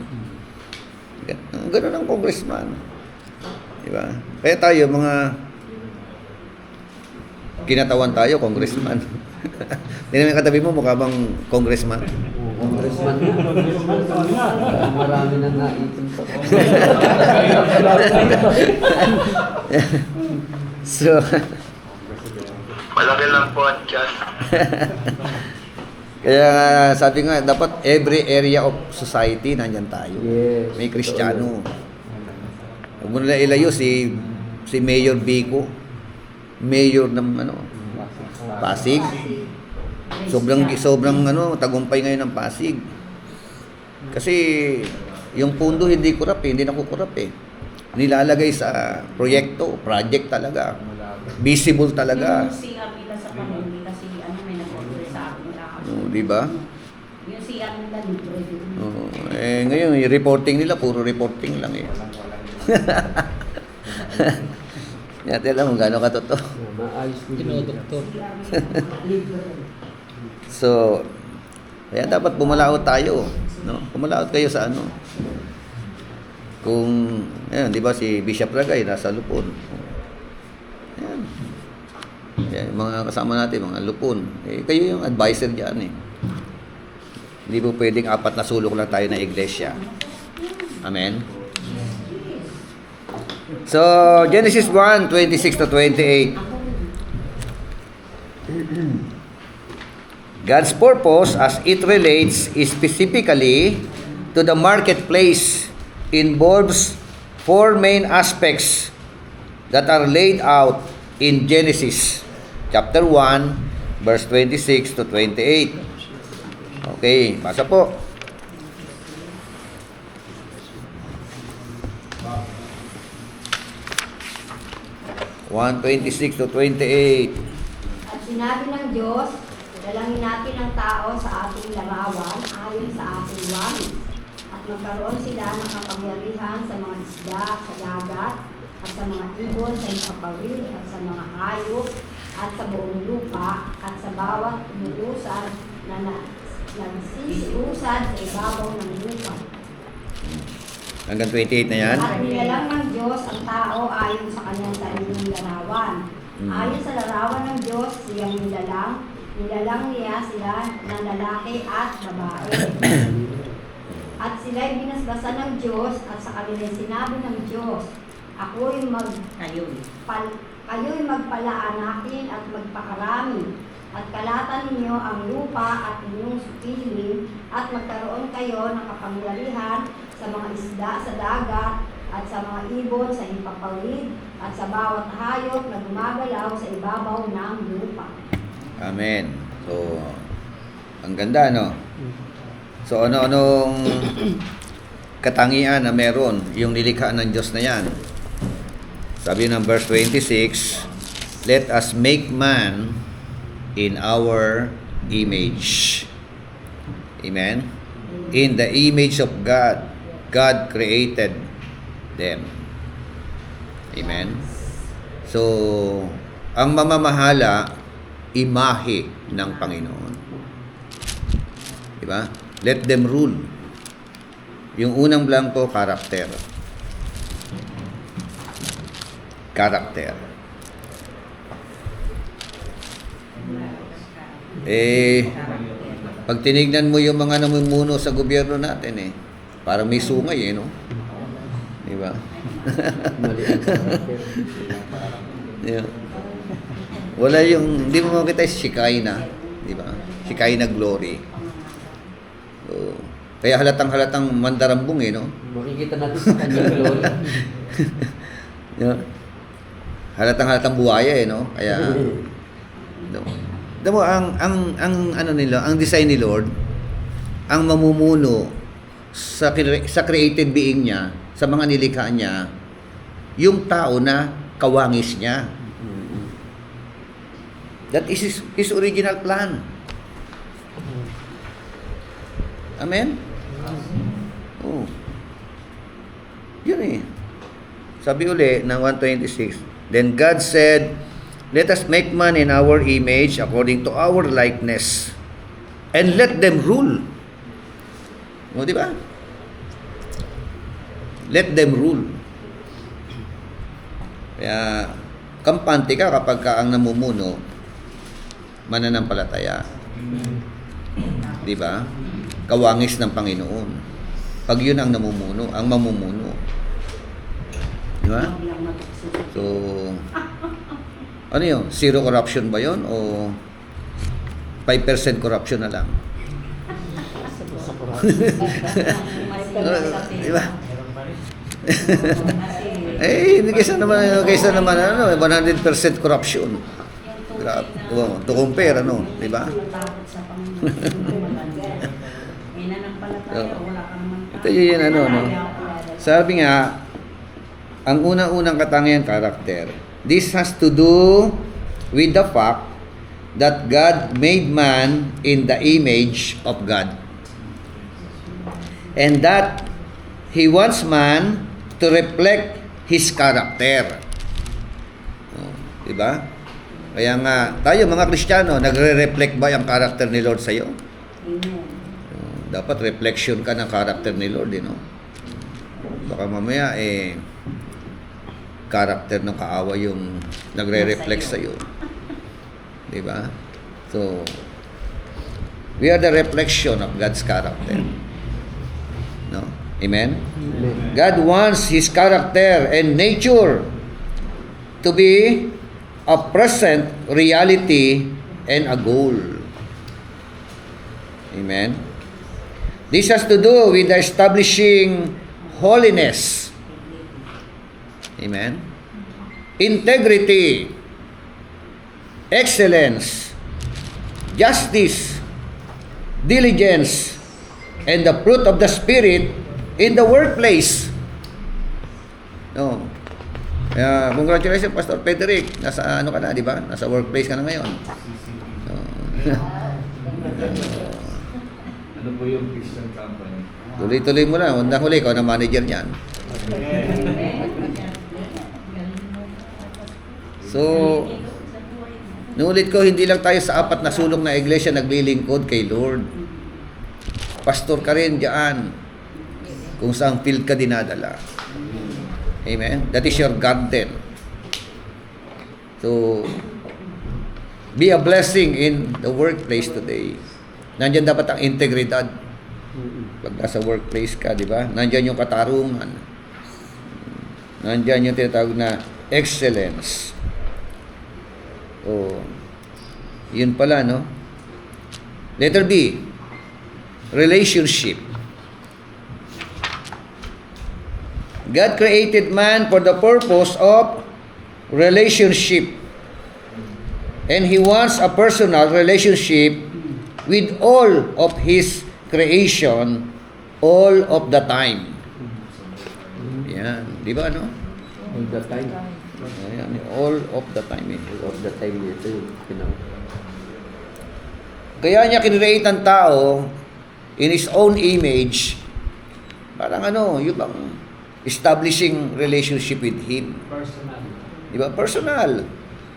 Ganun ang congressman. Di ba? Kaya tayo mga kinatawan tayo, congressman. Hindi naman katabi mo, mukha bang congressman? Congressman na. Marami nang naipin pa. So, Malaki lang po ang tiyan. Kaya nga, sabi nga, dapat every area of society, nandyan tayo. Yes. May Kristiyano. Huwag mo nila ilayo si Mayor Bico. Mayor ng Pasig. Sobrang tagumpay ngayon ng Pasig. Kasi yung pundo hindi kurap eh, hindi nakukurap eh. Nilalagay sa project talaga. Visible talaga. Yung CR nila sa pamilya kasi may nag-order sa akin na. Di ba? Yung CR nila libre din. Ngayon, yung reporting nila, puro reporting lang eh. Hindi alam kung gaano katotoo. Maayos din. Tinodoktor. So, kaya dapat bumalaot tayo. No? Bumalaot kayo sa ano. Kung, ayun, di ba si Bishop Ragay nasa Lupon. Ayan. Ayan, mga kasama natin, mga Lupon. Kayo yung advisor dyan eh. Hindi po pwedeng 4 na sulok lang tayo na iglesia. Amen? So, Genesis 1, 26 to 28. God's purpose as it relates specifically to the marketplace involves 4 main aspects that are laid out in Genesis chapter 1 verse 26 to 28. Okay, basa po. One 26 to 28. At sinabi ng Diyos, dalangin natin ang tao sa ating larawan ayon sa ating wangis. At magkaroon sila ng kapangyarihan sa mga isda sa dagat, at sa mga ibon sa ikapawid, at sa mga hayop, at sa buong lupa, at sa bawat umuusad na nagsisiusad sa ibabaw ng lupa. Hanggang 28 na yan. At nilalang ng Diyos ang tao ayon sa kanyang sariling larawan. Ayon sa larawan ng Diyos, siyang nilalang niya sila ng lalaki at babae. At sila'y binasbasan ng Diyos at sa kanila'y sinabi ng Diyos, kayo'y magpalaanakin at magpakarami, at kalatan ninyo ang lupa at inyong supilin, at magkaroon kayo ng kapangyarihan sa mga isda sa dagat, at sa mga ibon sa impapawid, at sa bawat hayop na gumagalaw sa ibabaw ng lupa. Amen. So, ang ganda, no? So, ano-anong katangian na meron yung nilikha ng Diyos na yan? Sabi ng verse 26, let us make man in our image. Amen? In the image of God, God created them. Amen? So, ang mamamahala, imahe ng Panginoon. Diba? Let them rule. Yung unang blanco, character. Character. Pag tinignan mo yung mga namumuno sa gobyerno natin parang may sungay no? Di ba? Yeah. Wala yung, hindi mo makita si Shekinah, di ba? Shekinah glory. So, kaya halatang mandarambong no? Makikita natin sa kanyang glory. Yeah. Halatang buhaya no? Kaya Damo ang ano nila, ang design ni Lord, ang mamumuno sa created being niya, sa mga nilikha niya, yung tao na kawangis niya. That is his original plan. Amen? Oh. Yun Sabi uli ng 126, then God said, let us make man in our image according to our likeness, and let them rule. O, di ba? Let them rule. Kaya, kampante ka kapag ka ang namumuno, mananampalataya. Di ba? Kawangis ng Panginoon. Pag yun ang namumuno, ang mamumuno. Di ba? So, ano yun? Zero corruption ba yun? O 5% corruption na lang? Di ba? Meron pa rin. Eh, hindi kaysa naman, 100% corruption. Grabe. To compare, di ba? Takot sa Panginoon. Inanampalataya, wala ka naman. Ito yun, Sabi nga, ang unang-unang katangian karakter. This has to do with the fact that God made man in the image of God. And that He wants man to reflect His character. Diba? Kaya nga, tayo mga Kristiyano, nagre-reflect ba yung character ni Lord sa'yo? Amen. Dapat reflection ka ng character ni Lord, Baka mamaya, character ng kaawa yung nagre-reflect sa'yo. Diba? So, we are the reflection of God's character. No? Amen? God wants His character and nature to be a present reality and a goal. Amen? This has to do with establishing holiness. Amen? Integrity, excellence, justice, diligence, and the fruit of the Spirit in the workplace. No. Congratulations, Pastor Frederick. Nasa ka na, di ba? Nasa workplace ka na ngayon. Ano po yung Christian company? Tuloy-tuloy mo na. Undang huli, ikaw na manager niyan. So, nulit ko, hindi lang tayo sa apat na sulong na iglesia naglilingkod kay Lord. Pastor ka rin diyan. Kung saan field ka dinadala. Amen? That is your garden. So, be a blessing in the workplace today. Nandiyan dapat ang integridad. Pag nasa workplace ka, di ba? Nandiyan yung katarungan. Nandiyan yung tinatawag na excellence. Oh, yun pala, Letter B, relationship. God created man for the purpose of relationship. And He wants a personal relationship with all of His creation all of the time. Yan. Di ba, All the time. Yan. All of the time. All of the time ito, Kaya niya kinreate ang tao in His own image. Parang yung bang establishing relationship with Him. Personal. Di ba? Personal.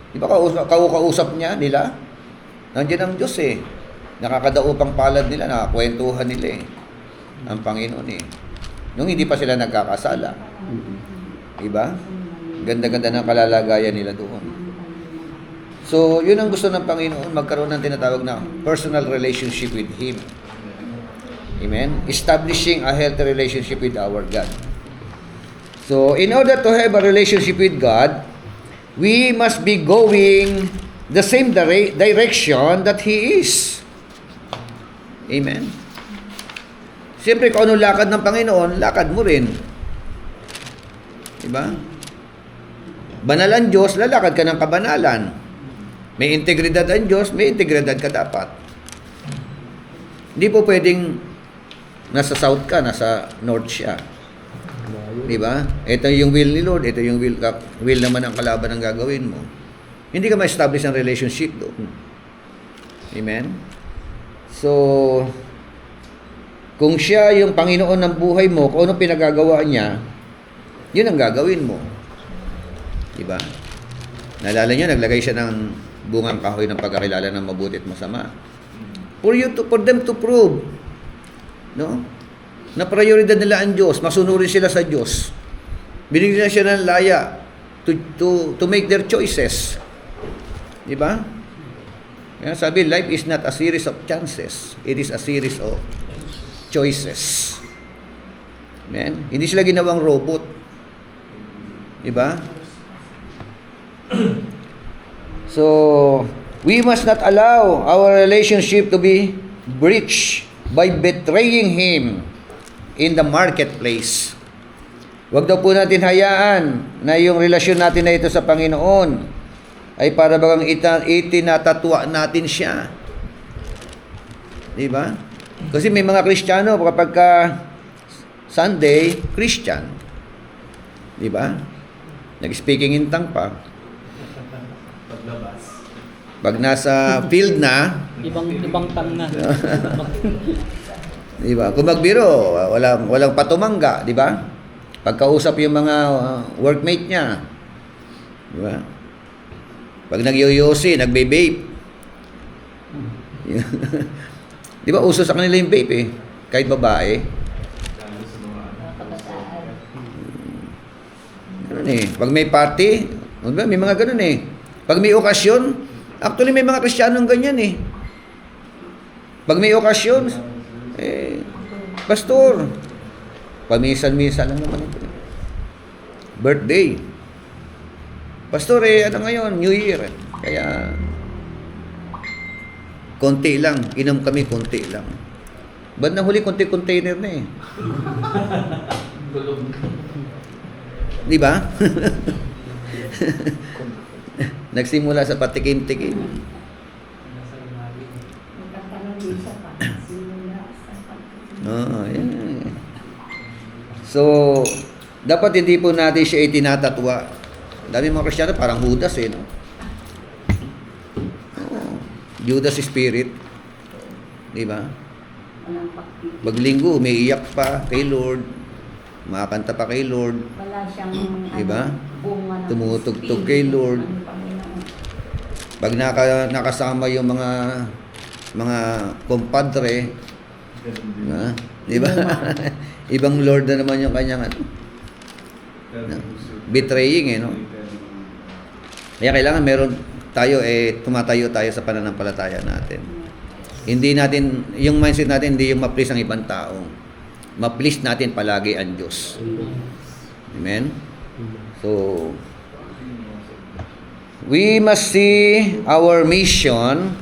Di ba kausap niya nila? Nandiyan ang Diyos Nakakadaupang palad nila, nakakwentuhan nila ang Panginoon Nung hindi pa sila nagkakasala. Di ba? Ganda-ganda ng kalalagayan nila doon. So, yun ang gusto ng Panginoon, magkaroon ng tinatawag na personal relationship with Him. Amen? Establishing a healthy relationship with our God. So, in order to have a relationship with God, we must be going the same direction that He is. Amen? Siyempre, kung anong lakad ng Panginoon, lakad mo rin. Diba? Banal ang Diyos, lalakad ka ng kabanalan. May integridad ang Diyos, may integridad ka dapat. Hindi po pwedeng nasa south ka, nasa north siya. Diba? Ito yung will ni Lord, ito yung will naman ang kalaban ang gagawin mo. Hindi ka ma-establish ang relationship doon. Amen? So, kung siya yung Panginoon ng buhay mo, kung anong pinagagawa niya, yun ang gagawin mo. Diba? Naalala niyo, naglagay siya ng bungang kahoy ng pagkakilala ng mabuti at masama. For them to prove, na prioridad nila ang Diyos, masunurin sila sa Diyos. Binigyan siya ng laya to make their choices. Diba? Kaya sabi, life is not a series of chances. It is a series of choices. Amen? Hindi sila ginawang robot. Diba? So, we must not allow our relationship to be breached by betraying Him in the marketplace. Huwag daw po natin hayaan na yung relasyon natin na ito sa Panginoon ay para bagang itinatatwa natin siya. Diba? Kasi may mga Kristiyano kapag ka Sunday, Christian. Diba? Nag-speaking in tongue pa. Paglabas. Pag nasa field na, Ibang tang na. di ba? Kung magbiro, walang patumangga, di ba? Pagkausap yung mga workmate niya, di ba? Pag nagyoyosi, nagbe-vape. Di ba uso sa kanila yung vape eh, kahit babae. Lalo sa mga Ganun eh. Pag may party, may mga ganun eh. Pag may okasyon, actually may mga Kristiyanong ganyan eh. Pag may okasyon, pastor, pamisan-misan lang naman ito. Birthday. Pastor ano ngayon? New Year. Kaya, konti lang. Inom kami, konti lang. Ba't na huli konti-container na eh? gulong. Di ba? Nagsimula sa patikim-tikim. Magkatanong din siya pa. Simula sa pagkakas. Yan. So, dapat hindi po natin siya itinatatwa. Dami mga Kristiyano parang Judas eh, no? Judas Spirit. Di ba? Walang pagpipili. Paglinggo, umiiyak pa kay Lord. Makakanta pa kay Lord. Wala siyang Diba? bunga ng Tumutugtog espiritu kay Lord. ng Panginoon. Pag nakasama yung mga kompadre, di ba? Ibang Lord na naman yung kanyang betraying eh, no? Kaya kailangan meron tayo tumatayo tayo sa pananampalataya natin. Hindi natin, yung mindset natin hindi yung ma-please ang ibang tao. Ma-please natin palagi ang Diyos. Amen? So, we must see our mission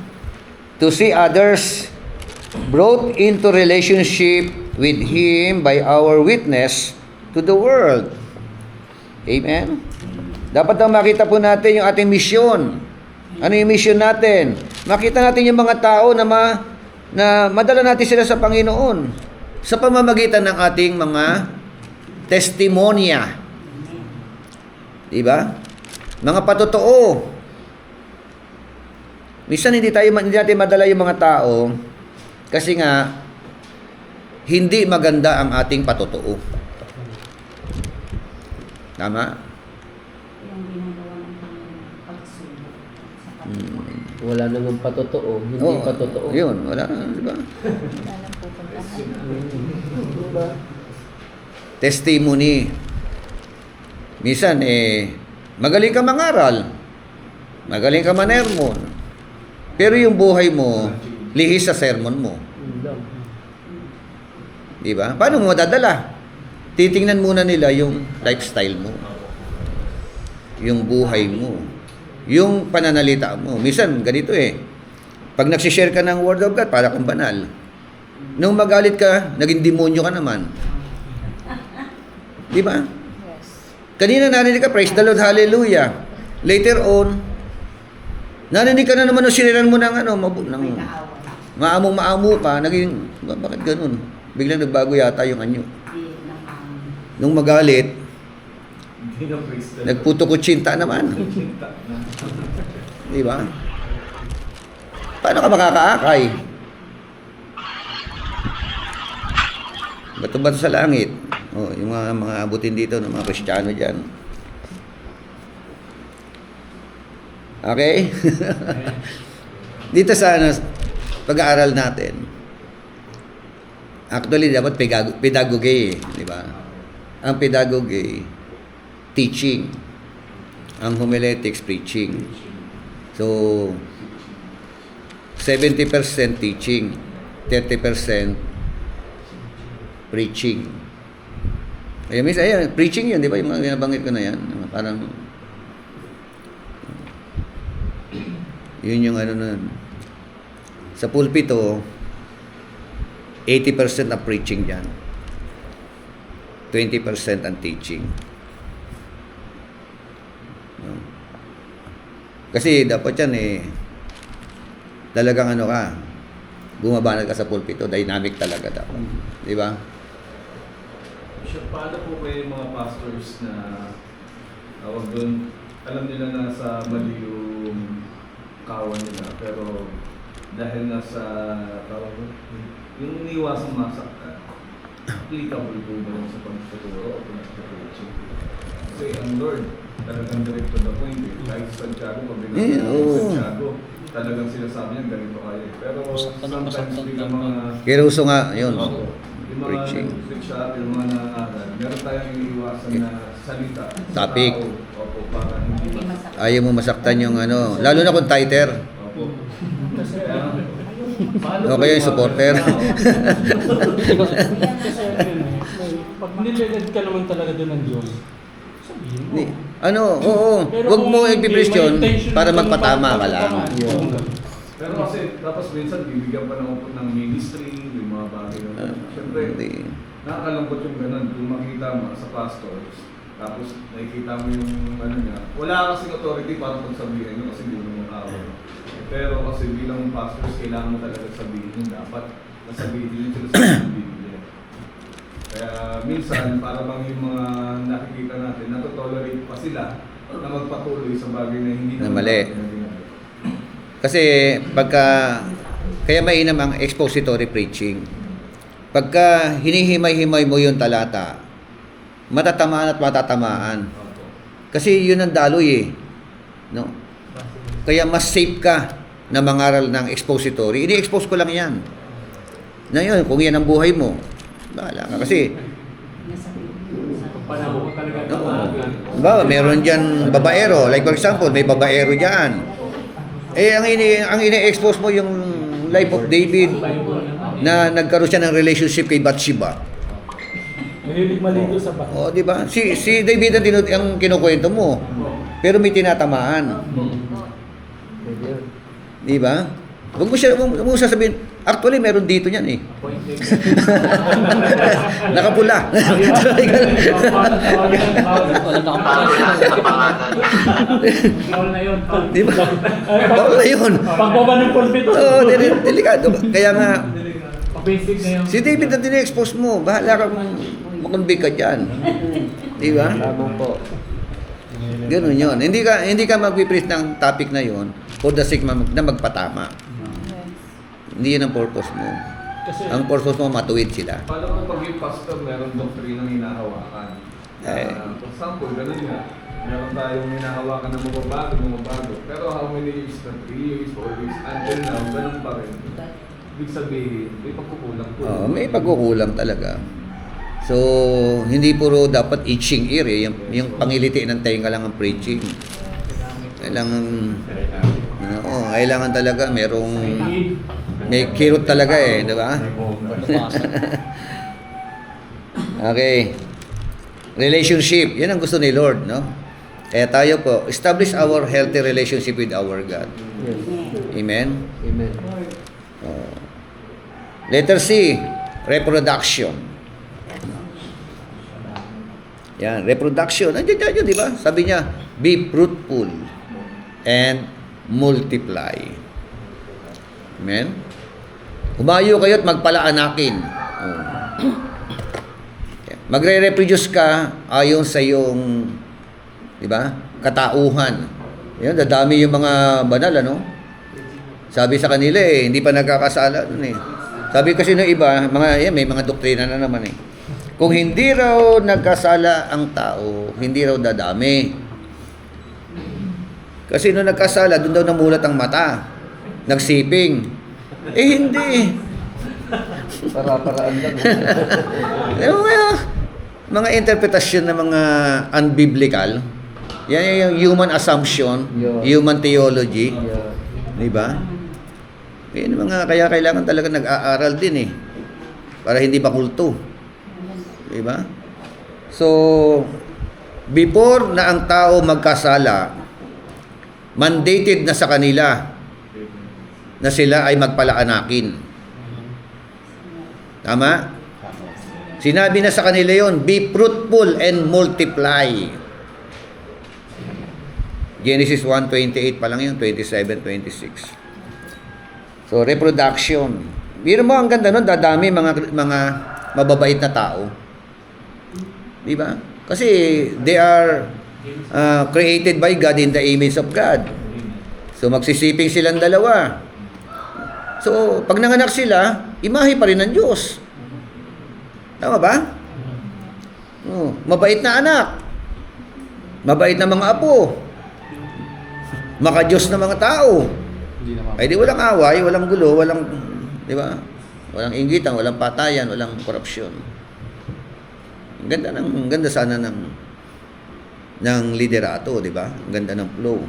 to see others brought into relationship with Him by our witness to the world. Amen? Dapat na makita po natin yung ating misyon. Ano yung mission natin? Makita natin yung mga tao na madala natin sila sa Panginoon sa pamamagitan ng ating mga testimonya. Diba? Mga patotoo. Minsan hindi natin madala yung mga tao kasi nga hindi maganda ang ating patotoo. Tama? Yung ginagawa ng Panginoon, pagsubok sa pagkakas. Wala namang patotoo, hindi Oo, patotoo. Yun, wala na, di ba? Alam po pagkakas. Diba? Testimony. Minsan, magaling ka mangaral. Magaling ka manermon. Pero yung buhay mo, lihis sa sermon mo. Yun lang. Di ba? Paano mo madadala? Titingnan muna nila yung lifestyle mo. Yung buhay mo. Yung pananalita mo. Minsan, ganito eh. Pag nagsishare ka ng Word of God, para kang banal. Nung magalit ka, naging demonyo ka naman. Di ba? Kanina narinig ka, praise the Lord, hallelujah. Later on, narinig ka na naman nung siniran mo ng maamong-maamo ka, naging, bakit ganun? Biglang nagbago yata yung anyo. Nung magalit, Hindi na praise the Lord. nagputo-kutsinta naman. Cinta na. Di ba? Paano ka makakaakay? Bato-bato sa langit. Oh, yung mga abutin dito ng mga Kristiyano dyan. Okay? Dito sa pag-aaral natin. Actually, dapat pedagogy, di ba? Ang pedagogy, teaching. Ang homiletics, preaching. So, 70% teaching, 30% preaching. Ayan, preaching yun, di ba? Yung mga binabanggit ko na yan. Parang, yun yung ano na, sa pulpito, 80% ang preaching dyan. 20% ang teaching. No? Kasi dapat yan talagang ano ka, bumabanat ka sa pulpito, dynamic talaga dapat. Di ba? Bishop, paano po kayo yung mga pastors na tawag doon, alam nila na sa mali yung kawan nila, pero dahil nasa tawag doon, yung iniwasang masaktan, applicable po ba yun sa pagtuturo o pagtuturo? Kasi ang Lord, talagang direct to the point eh. Kahit sa Santiago, pag binasa sa Santiago, talagang sinasabi niya ganito kayo. Pero sometimes bilang mga Kaya uso nga, yun. yung mga Preaching. nag-preach yung mga nangangaral, meron tayong iniiwasan na salita. sa Topic. tao. Opo, para hindi Hindi mas... masakit. Ayaw mo masaktan yung ano, lalo na kung tighter. Opo. Kasi, Paano O kaya yung supporter. kasi pag nililid ka naman talaga doon ng Diyos, sabihin mo. Ano, oo. Pero Huwag kung mo may i-preach intention para kang magpatama ka lang. Pero kasi, tapos minsan, bibigyan pa ng ministry, yung mga bagay na. Siyempre, Hindi. nakakalambot yung ganun. Kung makita mo sa pastors, tapos nakikita mo yung ano niya, wala kasing authority para pagsabihin nyo kasi hindi mo yung awa. Pero kasi bilang pastors, kailangan mo talaga sabihin yun. Dapat nasabihin yun sila sa Biblia. Kaya minsan, para bang yung mga nakikita natin, natotolerate pa sila na magpatuloy sa bagay na hindi Na mali. Kasi kaya mainam ang expository preaching. Pagka hinihimay-himay mo yung talata, matatamaan at matatamaan. Kasi yun ang daloy eh. No? Kaya mas safe ka na mangaral ng expository. Ini-expose ko lang yan. Na yun, kung yan ang buhay mo, bahala ka. Kasi, Panahon ko talaga no, tawagan. diba, meron dyan babaero. Like for example, may babaero dyan. Ang ini-expose mo yung life of David na nagkaroon siya ng relationship kay Bathsheba. Mahilig maligo sa bahay. O, di ba? Si David ang kinukwento mo. Pero may tinatamaan. Di ba? Huwag mo sasabihin, actually meron dito niyan eh. Nakapula. Wala na Bago lang sa pangalan. Bawal na yun. Di ba? Bawal na yun. Pagbaba ng pulpito. Oo, delikado. Kaya nga, Basic na yun. si David ang tine-expose mo. Bahala ka kung makonvict ka dyan. Di ba? Tama po. Ganun yun. Hindi ka mag-preach ng topic na yun for the sake na magpatama. Hindi yun ang purpose mo. Kasi, Ang purpose mo, matuwid sila. Paano kung pag yung pastor, meron doktrinang hinahawakan? For example, ganun nga. Meron tayong hinahawakan na bumabago. Pero how many years na? 3 years, 4 years, until now, ganun pa rin. Ibig sabihin, may pagkukulang po. May pagkukulang talaga. So, hindi puro dapat itching ear eh. Yung pangiliti ng tenga lang ang preaching. Kailangan talaga may kirot talaga eh, di ba? Okay. Relationship, yan ang gusto ni Lord, no? Kaya tayo po, establish our healthy relationship with our God. Yes. Amen? Amen. Letter C, reproduction. Yan, reproduction. Nandiyan yun, di ba? Sabi niya, be fruitful and multiply. Amen? Humayo kayo at magpalaanakin. Magre-reproduce ka ayon sa iyong, di ba, katauhan. Yan, dadami yung mga banal, ano? Sabi sa kanila hindi pa nagkakasala nun eh. Sabi kasi ng iba, may mga doktrina na naman eh. Kung hindi raw nagkasala ang tao, hindi raw dadami. Kasi nung nagkasala, doon daw namulat ang mata. Nagsiping. Hindi. Para-paraan lang. Mga interpretasyon ng mga unbiblical, yan yung human assumption, human theology. Yeah. Di ba? Kaya kailangan talaga nag-aaral din eh. Para hindi makulto. Di ba? So, before na ang tao magkasala, mandated na sa kanila na sila ay magpalaanakin. Tama? Sinabi na sa kanila yon, be fruitful and multiply. Genesis 1:28 pa lang yun, 27, 26. So, reproduction. Biro mo, ang ganda nun, dadami mga mababait na tao. Di ba? Kasi they are created by God in the image of God. So, magsisiping silang dalawa. So, pag nanganak sila, imahe pa rin ng Diyos. Tama ba? Oh, mabait na anak. Mabait na mga apo. Maka-Diyos na mga tao. Ay di walang away, walang gulo, walang, di ba? Walang inggitan, walang patayan, walang korupsyon. Ang ganda sana ng liderato, di ba? Ang ganda ng flow.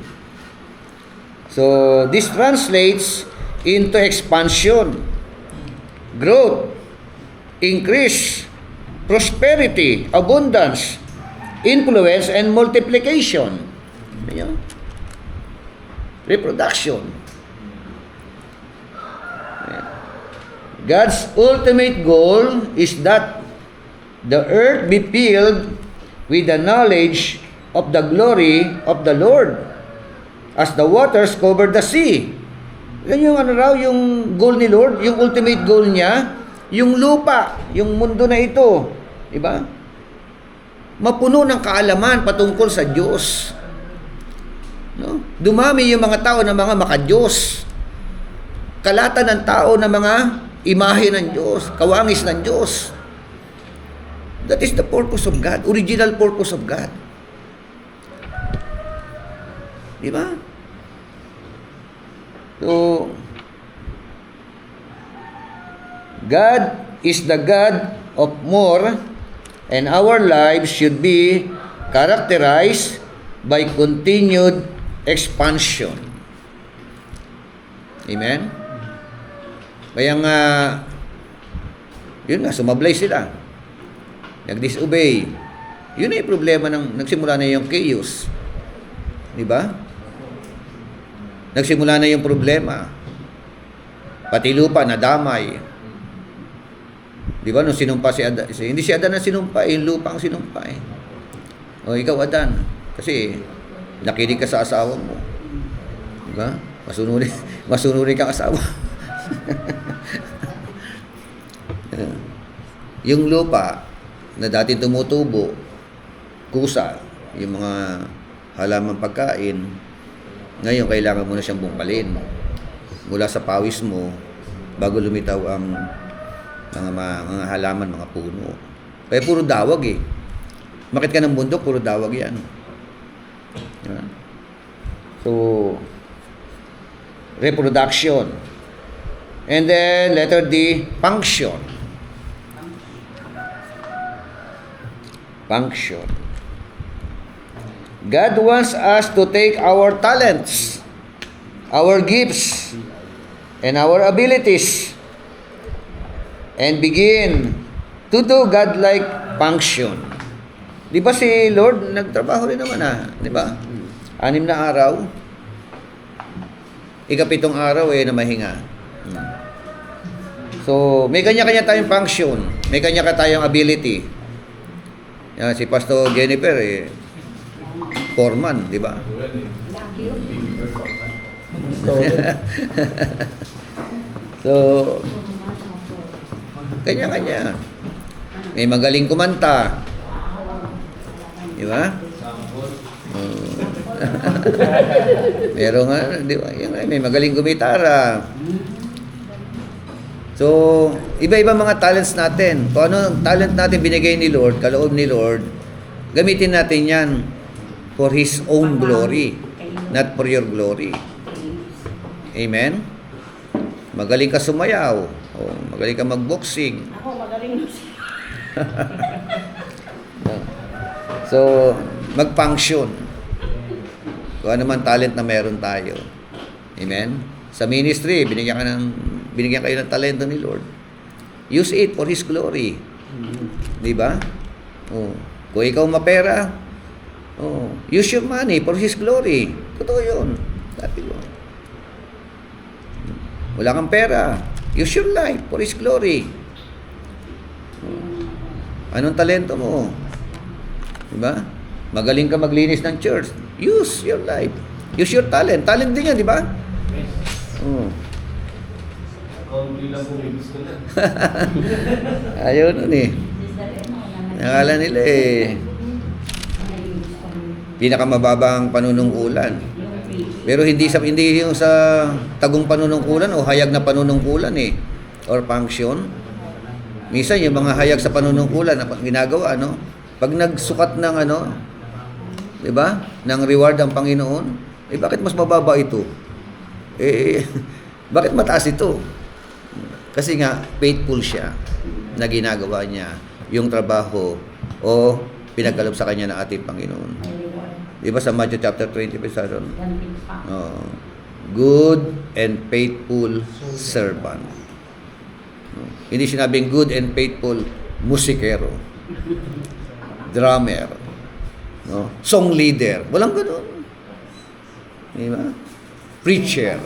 So, this translates into expansion, growth, increase, prosperity, abundance, influence, and multiplication. Ayan. Reproduction. Ayan. God's ultimate goal is that the earth be filled with the knowledge of the glory of the Lord as the waters cover the sea. Yan yung yung goal ni Lord, yung ultimate goal niya, yung lupa, yung mundo na ito, di ba? Mapuno ng kaalaman patungkol sa Diyos. No? Dumami yung mga tao na mga maka-Diyos. Kalata ng tao na mga imahe ng Diyos, kawangis ng Diyos. That is the purpose of God, original purpose of God. Di ba? So, God is the God of more, and our lives should be characterized by continued expansion. Amen? Kaya nga, yun nga, sumablay sila. Nag-disobey. Yun na yung problema nagsimula na yung chaos. Di ba? Nagsimula na yung problema. Pati lupa, nadamay. Di ba, nung sinumpa si Adan, hindi si Adan ang sinumpa, yung lupa ang sinumpa eh. O, ikaw Adan, kasi nakinig ka sa asawa mo. Di ba? Masunurin kang asawa. Yung lupa na dati tumutubo, kusa, yung mga halaman pagkain, ngayon kailangan mo na siyang bungkalin mula sa pawis mo bago lumitaw ang mga halaman, mga puno. Kaya puro dawag eh. Makit ka ng bundok, puro dawag yan. Diba? So, reproduction. And then, letter D, function. Function. God wants us to take our talents, our gifts, and our abilities and begin to do God-like function. Di ba si Lord nagtrabaho rin naman di ba? 6 na araw. Ika-7 araw na mahinga. So, may kanya-kanya tayong function. May kanya-kanya tayong ability. Yan, si Pastor Jennifer foreman, di ba? So, kanya-kanya. May magaling kumanta. Di ba? Meron nga, di ba? May magaling gumitara. So, iba-iba mga talents natin. Kung ano talent natin binigay ni Lord, kaloob ni Lord, gamitin natin yan for His own glory, not for your glory. Amen? Magaling ka sumayaw. O, magaling ka magboxing. Ako, magaling So, mag-function. Kung ano man talent na meron tayo. Amen? Sa ministry, binigyan kayo ng talento ni Lord. Use it for His glory. Di ba? Oh. Kung ikaw mapera, use your money for His glory. Totoo yun. Sabi ko. Wala kang pera, use your life for His glory. Anong talento mo? Diba? Magaling ka maglinis ng church. Use your life. Use your talent. Talent din yan, di ba? Oh. Kaunti lang po may gusto na. Ayaw nun eh. Nakala nila eh. Pinakamababang panunungkulan. Pero hindi yung sa tagong panunungkulan o hayag na panunungkulan eh. Or function. Minsan yung mga hayag sa panunungkulan na ginagawa, no? Pag nagsukat ng ano, di ba? Ng reward ang Panginoon, eh bakit mas mababa ito? Eh, bakit mataas ito? Kasi nga, faithful siya na ginagawa niya yung trabaho o pinagkaloob sa kanya ng ating Panginoon. Di ba sa Matthew chapter 20, verse 1? Good and faithful servant. Hindi sinabing good and faithful musikero, drummer, no? Song leader. Walang ganun. Di ba? Preacher.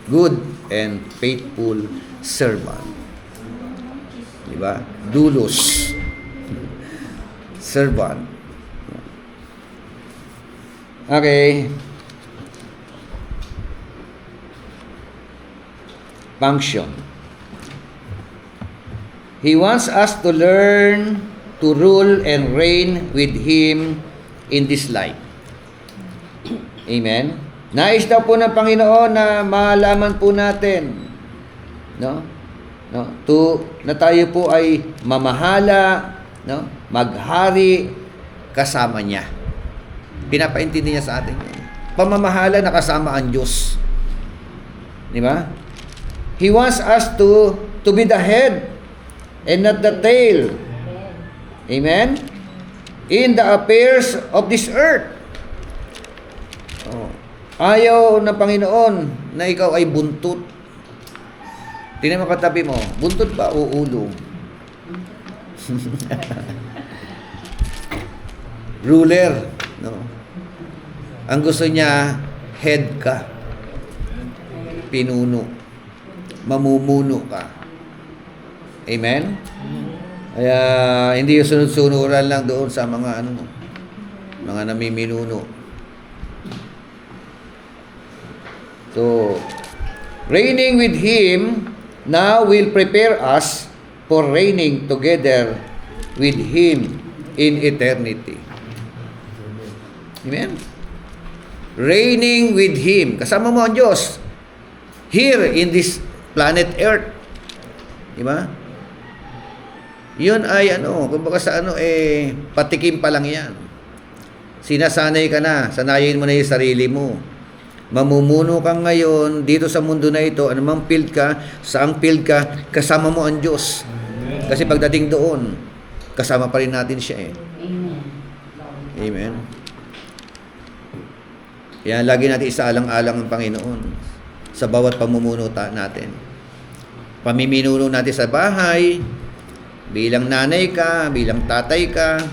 Good and faithful servant. Di ba? Doulos. Servant. Okay. Function. He wants us to learn to rule and reign with Him in this life. Amen? Nais daw po ng Panginoon na malaman po natin, no? Na tayo po ay mamahala, no? Maghari kasama niya. Pinapaintindi niya sa atin. Pamamahala na kasama ang Diyos. Di ba? He wants us to be the head and not the tail. Amen? In the affairs of this earth. Oh. Ayaw ng Panginoon na ikaw ay buntot. Tingnan mo katabi mo, buntot ba o ulo? Ruler, no? Ang gusto niya, head ka. Pinuno. Mamumuno ka. Amen? Kaya hindi yung sunod-sunuran lang doon sa mga mga namiminuno. So, reigning with Him now will prepare us for reigning together with Him in eternity. Amen? Reigning with Him. Kasama mo ang Diyos. Here in this planet Earth. Diba? Yun ay kumbaga sa patikim pa lang yan. Sinasanay ka na, sanayin mo na yung sarili mo. Mamumuno ka ngayon dito sa mundo na ito, anumang field ka, saang field ka, kasama mo ang Diyos. Kasi pagdating doon, kasama pa rin natin siya eh. Amen. Yan, lagi natin isaalang-alang ang Panginoon sa bawat pamumuno natin. Pamiminuno natin sa bahay, bilang nanay ka, bilang tatay ka,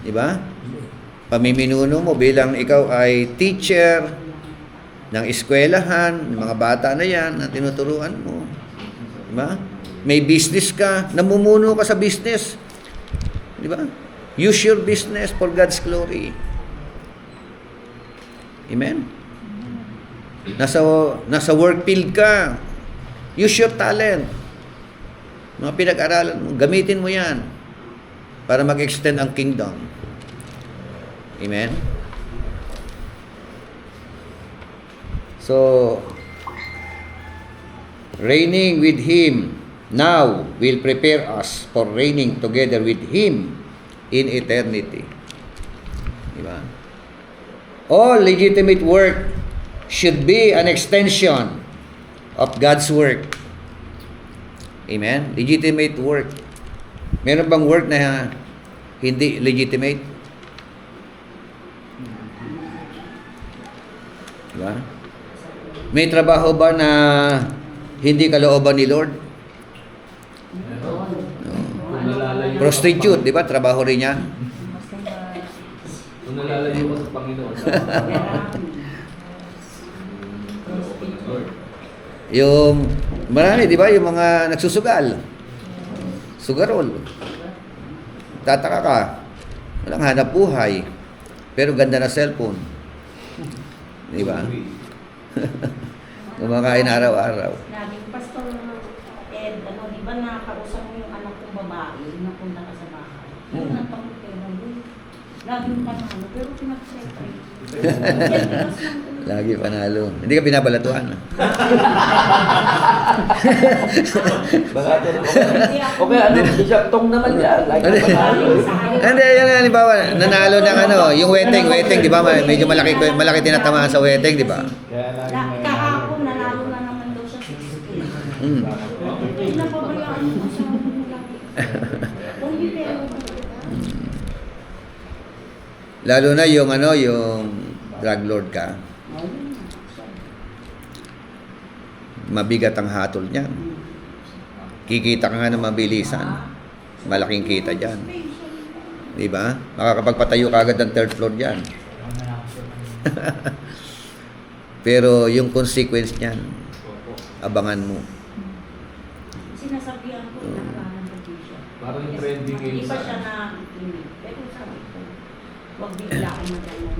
di ba? Pamiminuno mo bilang ikaw ay teacher ng eskwelahan, ng mga bata na yan, na tinuturuan mo. Di ba? May business ka, namumuno ka sa business. Di ba? Use your business for God's glory. Amen? Nasa work field ka. Use your talent. Mga pinag-aralan mo, gamitin mo yan para mag-extend ang kingdom. Amen? So, reigning with Him now will prepare us for reigning together with Him in eternity. Diba? All legitimate work should be an extension of God's work. Amen? Legitimate work. Meron bang work na hindi legitimate? Diba? May trabaho ba na hindi kalooban ni Lord? No. Prostitute, di ba? Trabaho rin niya. Kung nalalayo ka sa Panginoon, Yung marami, di ba? Yung mga nagsusugal. Sugarol. Tataka ka. Walang hanap buhay. Pero ganda na cellphone. Di ba? Kumakain araw-araw. Laging Pastor Ed, di ba nakakausap mo yung anak kong babae, napunta ka sa bahay? Yung nagpapapera mo, laging panalo, pero pinag-separate. Lagi panalo. Hindi ka binabalatuan. Baka okay, ano, Bishop Tong naman yan. Like, panalo. Hindi, yan halimbawa, nanalo ng yung weteng, di ba? Medyo malaki tinatamaan sa weteng, di ba? Kahapon, nanalo na naman daw siya 6K. Pinapabayaan mo sa kung hindi pero Lalo na yung drug lord ka. Mabigat ang hatol niyan. Kikita ka nga ng mabilisan. Malaking kita dyan. Di ba? Makakapagpatayo ka agad ng third floor dyan. Pero yung consequence niyan, abangan mo. sinasabihan ko na parang siya. Parang yung trending Hindi ngayon pa sa... siya nakikinig. Pero sabi ko, huwag bigla ka magano'n.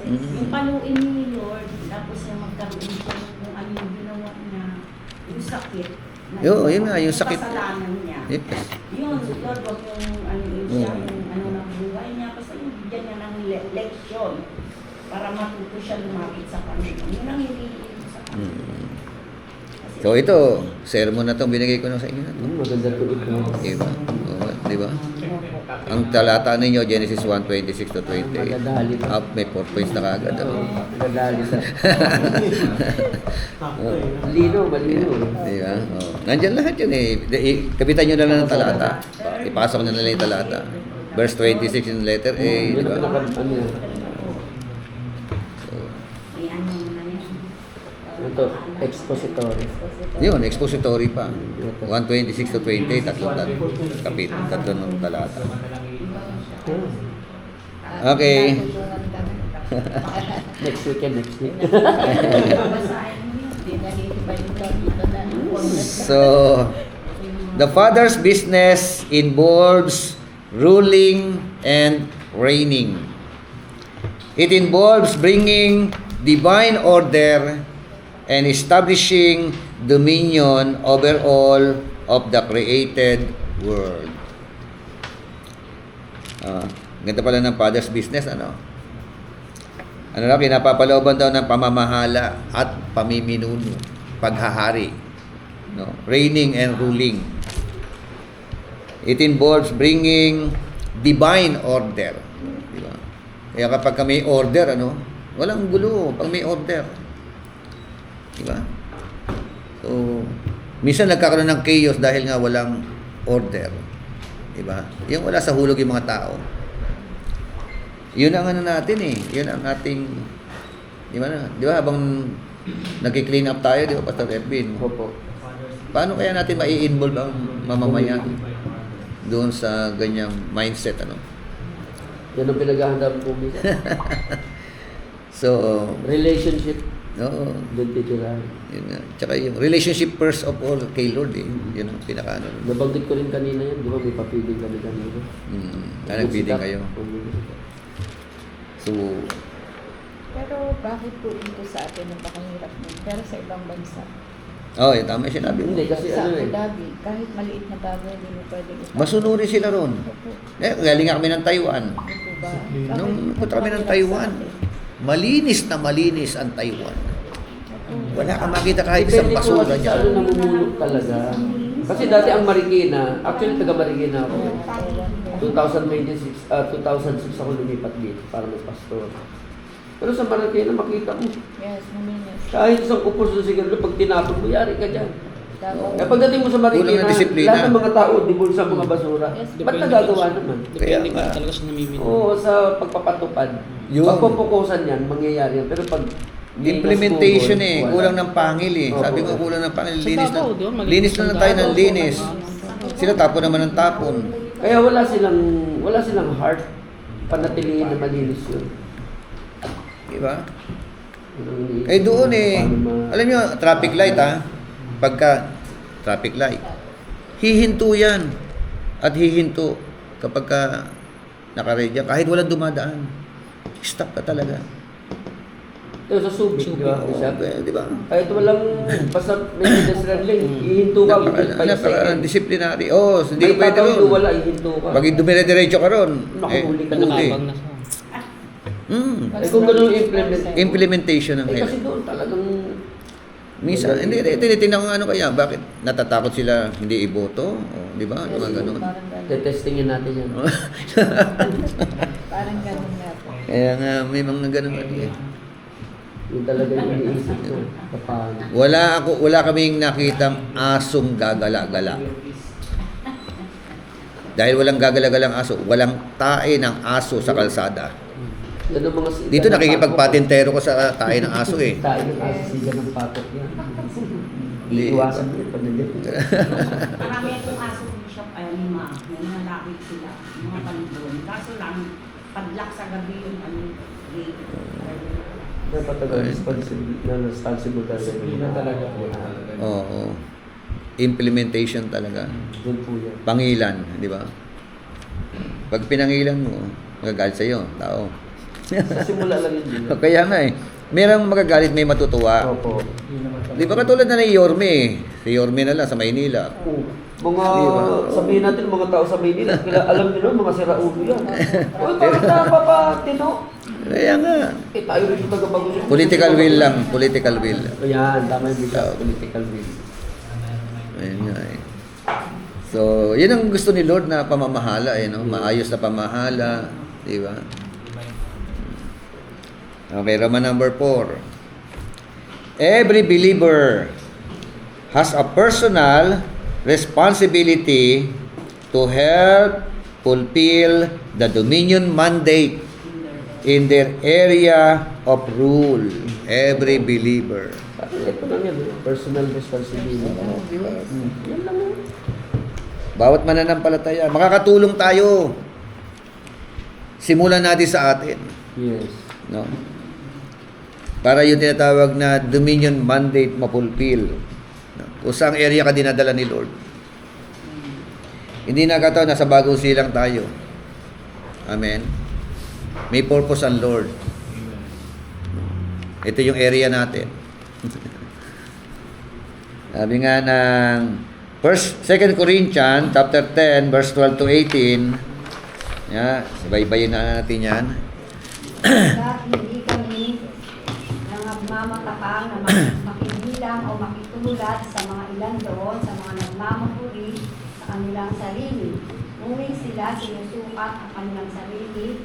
Yung paluin ni Lord, tapos yung magkaroon siya kung ano yung ginawa niya, yung sakit. Yun nga, yung sakit. Kasalanan niya. Yes. Yun, Lord, huwag yung ano yun siya, yung ano ng buhay niya, kasi yung bigyan niya ng leksyon para matuto siya lumapit sa Panginoon. Yun ang hindi sa Panginoon. So ito, sermon na itong binigay ko na sa inyo. Maganda po ito. Diba? Oo, diba? Ang talata ninyo, Genesis 1:26 to 28. Magdadali pa. May 4 points na kagad. Magdadali sa... Malino, malino. Diba? Oh. Nandyan lahat yun eh. Kapitan nyo na lang ng talata. Ipasok na nila yung talata. Verse 26 in letter A. Yun Diba? ang ano yan. Ayan yung na yan. Ito, expository. Yun, expository pa. 1:26 to 28, tatlong talata. Okay. Next weekend, next week. So, the Father's business involves ruling and reigning. It involves bringing divine order and establishing dominion over all of the created world. Ganda pala ng Father's business, ano? Ano na, pinapapalooban daw ng pamamahala at pamiminuno, paghahari, no? Reigning and ruling. It involves bringing divine order, di ba? Kaya kapag may order, ano, walang gulo pag may order. Di ba? So, minsan nagkakaroon ng chaos dahil nga walang order. Di ba? Yung wala sa hulog yung mga tao. Yun ang ano natin eh. Yun ang ating, di ba na? Di ba habang nag-clean up tayo, di ba, Pastor Edwin? Opo. Paano kaya natin mai-involve ang mamamayan doon sa ganyang mindset, ano? Yan ang pinaghahandaan po minsan. So, Relationship. oo. Doon titirahan. Yun nga. Tsaka yung relationship first of all kay Lord eh. Yun ang pinaka-ano. Nabanggit ko rin kanina yan. Di ba may papiling kami kanina? Nag-feeding kayo. So, Pero bakit po dito sa atin napakahirap nun? Pero sa ibang bansa. tama yung sinabi mo. Hindi, kasi Sa ano Abu eh. Dhabi, kahit maliit na bagay, hindi mo pwedeng ipag- Masunuri sila ron. Galing nga kami ng Taiwan. Ito ba? Nung punta kami ng Taiwan, malinis na malinis ang Taiwan. Wala kang makita kahit isang Depende po basura kasi sa dyan. ano namumulot talaga. Kasi dati ang Marikina, actually taga Marikina ako. 2006 ako lumipat dito para mag-pastor. Pero sa Marikina makita mo, Yes, malinis. kahit isang kupos na siguro, pag tinapon mo, yari ka dyan. Davao. Eh pagdating mo sa Kulang Marikina, ng disiplina. lahat ng mga tao, dibul sa mga basura. Yes, Ba't nagagawa naman? Depende Kaya ka nga. talaga sa namimili. Oo, sa pagpapatupad. Yun. Pagpupukusan yan, mangyayari yan. Pero pag Implementation nasugod, eh. wala. Kulang ng pangil eh. Opo. Sabi ko kulang ng pangil. Sa Linis Davao, na. di ba? Malinis Linis na ang lang tayo ng Davao. linis. Sila tapon naman ng tapon. Kaya wala silang heart panatilihin na malinis yun. Diba? Yun ang iniisip Eh doon ko, eh. paano ma- Alam nyo, traffic light ha. Pagka traffic light. Hihinto yan. at hihinto kapag ka nakaredya, kahit walang dumadaan. Stop ka talaga. Ito sa Subic, di ba? Di ba? Kahit walang basta may pedestrian lane, ihinto ka within 5 seconds. Disciplinary. Oh, hindi May ka pwede tatawid ron. wala, ihinto ka. Pag dumire-diretso ka ron, Nakahuli ka na huli. Nakabang na siya. Eh kung ganun yung Implementation ng kasi health. doon talagang Minsan, hindi, tinitingnan ko ano kaya, bakit natatakot sila hindi iboto? O, di ba? Mga ganun. Parang ganun. tetestingin natin yan. Parang ganun nga po. Kaya nga, may mga ganun. Yung talaga yung iniisip ko. Paano? Wala kaming nakitang asong gagala-gala. Dahil walang gagala-galang aso, walang tae ng aso sa kalsada. Yan ang mga siga Dito ng nakikipagpatintero ko sa tae ng aso eh. patok. Tayo ng aso, siga ng patok yan. Hindi. Iiwasan mo yun pag nandiyan. Marami itong aso bishop ay 5. May mga lakit sila, mga palibon. Kaso lang, padlak sa gabi yung gate. Dapat ang responsible ka sa Disiplina talaga po. Oo. Implementation talaga. Doon po yan. Pangilan, di ba? Pag pinangilan mo, magagalit sa'yo, tao. Sa simula lang yun. Kaya nga eh. Merong magagalit, may matutuwa. Opo. Di ba katulad na ni Yorme eh. Si Yorme na lang sa Maynila. Mga, Diba? sabihin natin mga tao sa Maynila, alam nyo mga siraulo yan. Uy, bakit napapatino? Kaya nga. Eh, tayo rin yung tagabago. Political will lang. Political will. Ayan, tama yung bigla. Political will. Ayun nga eh. So, yun ang gusto ni Lord na pamamahala eh, no? Maayos na pamahala. Di ba? Okay, Roman number 4. Every believer has a personal responsibility to help fulfill the dominion mandate in their area of rule. Every believer. Ito lang yan, personal responsibility. Yan lang yan. Bawat mananampalataya, makakatulong tayo. Simulan natin sa atin. Yes. No? Para yung tinatawag na dominion mandate mapulpil. No? Kung saang area ka dinadala ni Lord. Hindi na kataon, nasa bagong silang tayo. Amen. May purpose ang Lord. Ito yung area natin. Sabi nga ng 2 Corinthians chapter 10 verse 12 to 18. Sabay-bayin na natin yan. At hindi kami nangagmamatapang na makibilang o makitulad sa mga ilan doon sa mga nagmamahuli sa kanilang sarili. Ngunit sila sinusukat ang kanilang sarili,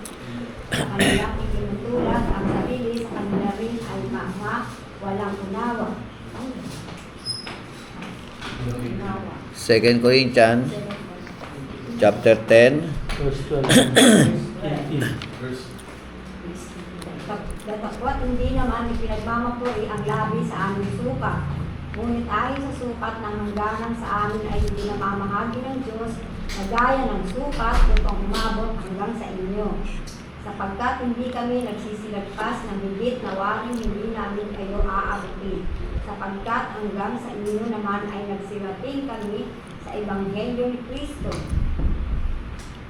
sa kanilang itinutulad ang sarili, sa kanila rin ay mahma, walang unawa. 2 Corinthians chapter 10 Verse 12. Datapwat hindi naman ipinagmamapuri ang labi sa aming sukat. Ngunit ayon sa sukat ng hangganan sa amin ay hindi namamahagi ng Diyos na gaya ng sukat upang umabot hanggang sa inyo. Sapagkat hindi kami nagsisilagpas ng higit na waring hindi namin kayo aabutin. Sapagkat hanggang sa inyo naman ay nagsirating kami sa Ebanghelyo ni Kristo,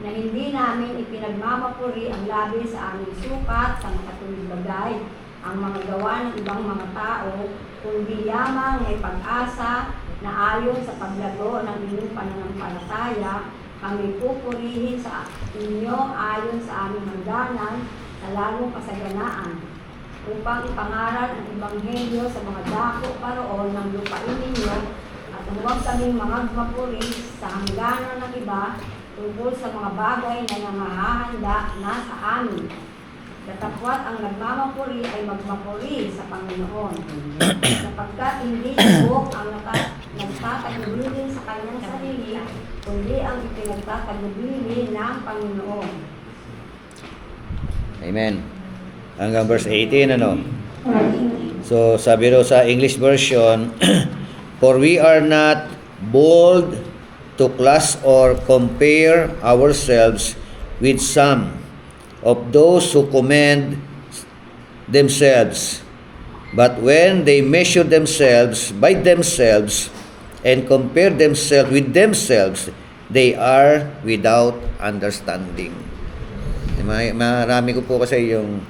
na hindi namin ipinagmamapuri ang labi sa aming sukat sa makatuwid bagay, ang mga gawa ng ibang mga tao, kundi yamang may pag-asa na ayon sa paglago ng inyong pananampalataya, kami pupurihin sa inyo ayon sa aming hangganan sa lalong kasaganaan, upang ipangaral ang Ebanghelyo sa mga dako paroon ng lupain ninyo, at huwag kaming magmapuri sa hangganan ng iba tungkol sa mga bagay na nangahahanda na sa amin. Datapwat ang nagmamapuri ay magmapuri sa Panginoon, sapagkat hindi subok ang nagtatagubili sa kanyang sarili, kundi ang ipinagtatagubili ng Panginoon. Amen. Hanggang verse 18, ano? So, sabi ro sa English version, for we are not bold to class or compare ourselves with some of those who commend themselves. But when they measure themselves by themselves and compare themselves with themselves, they are without understanding. Marami ko po kasi yung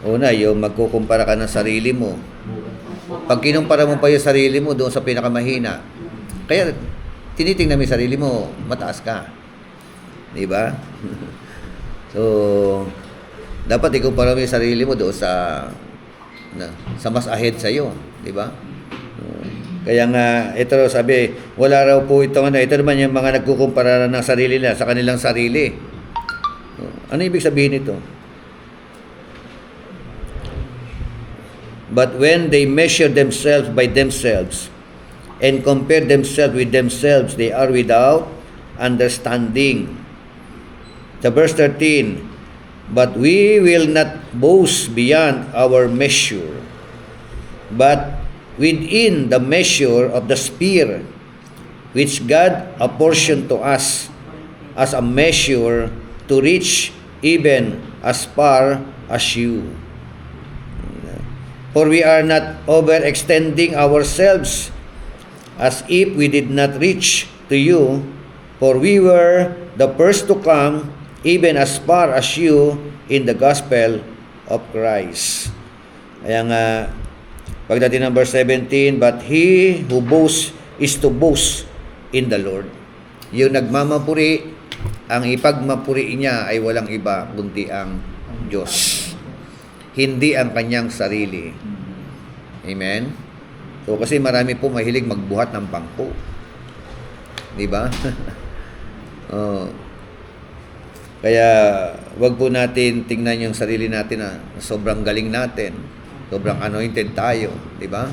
una, yung magkukumpara ka ng sarili mo. Pag kinumpara mo pa yung sarili mo doon sa pinakamahina, kaya tinitingnan mo yung sarili mo, mataas ka. Di ba? So, dapat ikumpara mo yung sarili mo doon sa mas ahead sa iyo, di ba? Kaya nga ito sabi, wala raw po ito naman yung mga nagkukumpara ng sarili nila sa kanilang sarili. Ano ibig sabihin nito? But when they measure themselves by themselves and compare themselves with themselves, they are without understanding. The verse 13, but we will not boast beyond our measure, but within the measure of the Spirit, which God apportioned to us as a measure to reach even as far as you. For we are not overextending ourselves as if we did not reach to you, for we were the first to come even as far as you in the gospel of Christ. Kaya nga, pagdating ng verse 17, but he who boasts is to boast in the Lord. Yung nagmamapuri, ang ipagmapuri niya ay walang iba kundi ang Diyos. Hindi ang kanyang sarili. Amen? So, kasi marami po mahilig magbuhat ng bangko. Di ba? Kaya, wag po natin tingnan yung sarili natin na sobrang galing natin. Sobrang anointed tayo. Di ba?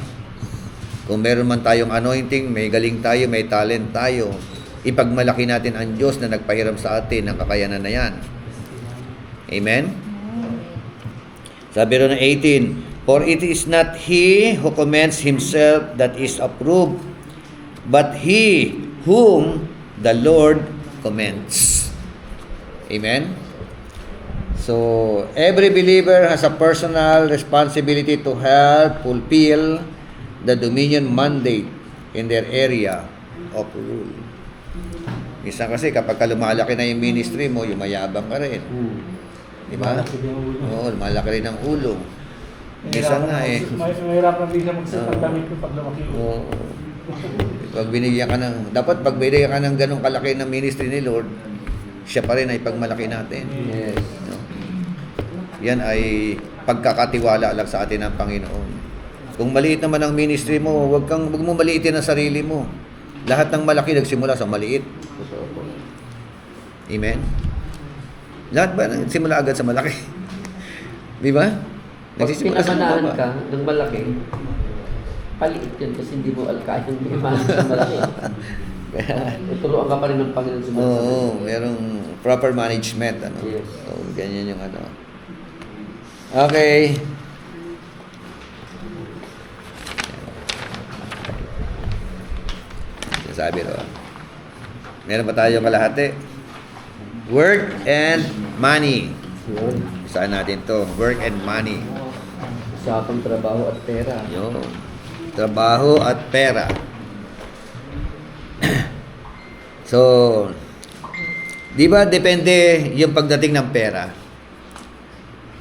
Kung meron man tayong anointing, may galing tayo, may talent tayo, ipagmalaki natin ang Diyos na nagpahiram sa atin ng kakayanan na yan. Amen? Sabi rin ng 18, for it is not he who commends himself that is approved, but he whom the Lord commends. Amen? So, every believer has a personal responsibility to help fulfill the dominion mandate in their area of rule. Minsan kasi kapag lumalaki na yung ministry mo, yumayabang ka rin. Di ba? Oo, malaki rin ang ulo. Minsan nga eh. Mahirapan din siya magsipagdamit ko pag lumaki ulo. Pag binigyan ka ng, dapat pag binigyan ka ng ganong kalaki ng ministry ni Lord, siya pa rin ay pagmalaki natin. Yes. No? Yan ay pagkakatiwala lang sa atin ng Panginoon. Kung maliit naman ang ministry mo, wag mo maliitin ang sarili mo. Lahat ng malaki nagsimula sa maliit. Amen? Lahat ba nagsimula agad sa malaki? Di ba? Pag Nagsisimula sa pinamanahan baba. ka ng malaki, paliit yan kasi hindi mo kayang imanan sa malaki. Tuturuan ka pa rin ng Panginoon sa malaki. Oo, merong proper management. Ano? Yes. So, ganyan yung ano. Okay. Sabi ro. Meron pa tayong kalahati. Work and money. Yun. Saan natin to? Work and money. Usapang trabaho at pera. Yun. Trabaho at pera. So, di ba depende yung pagdating ng pera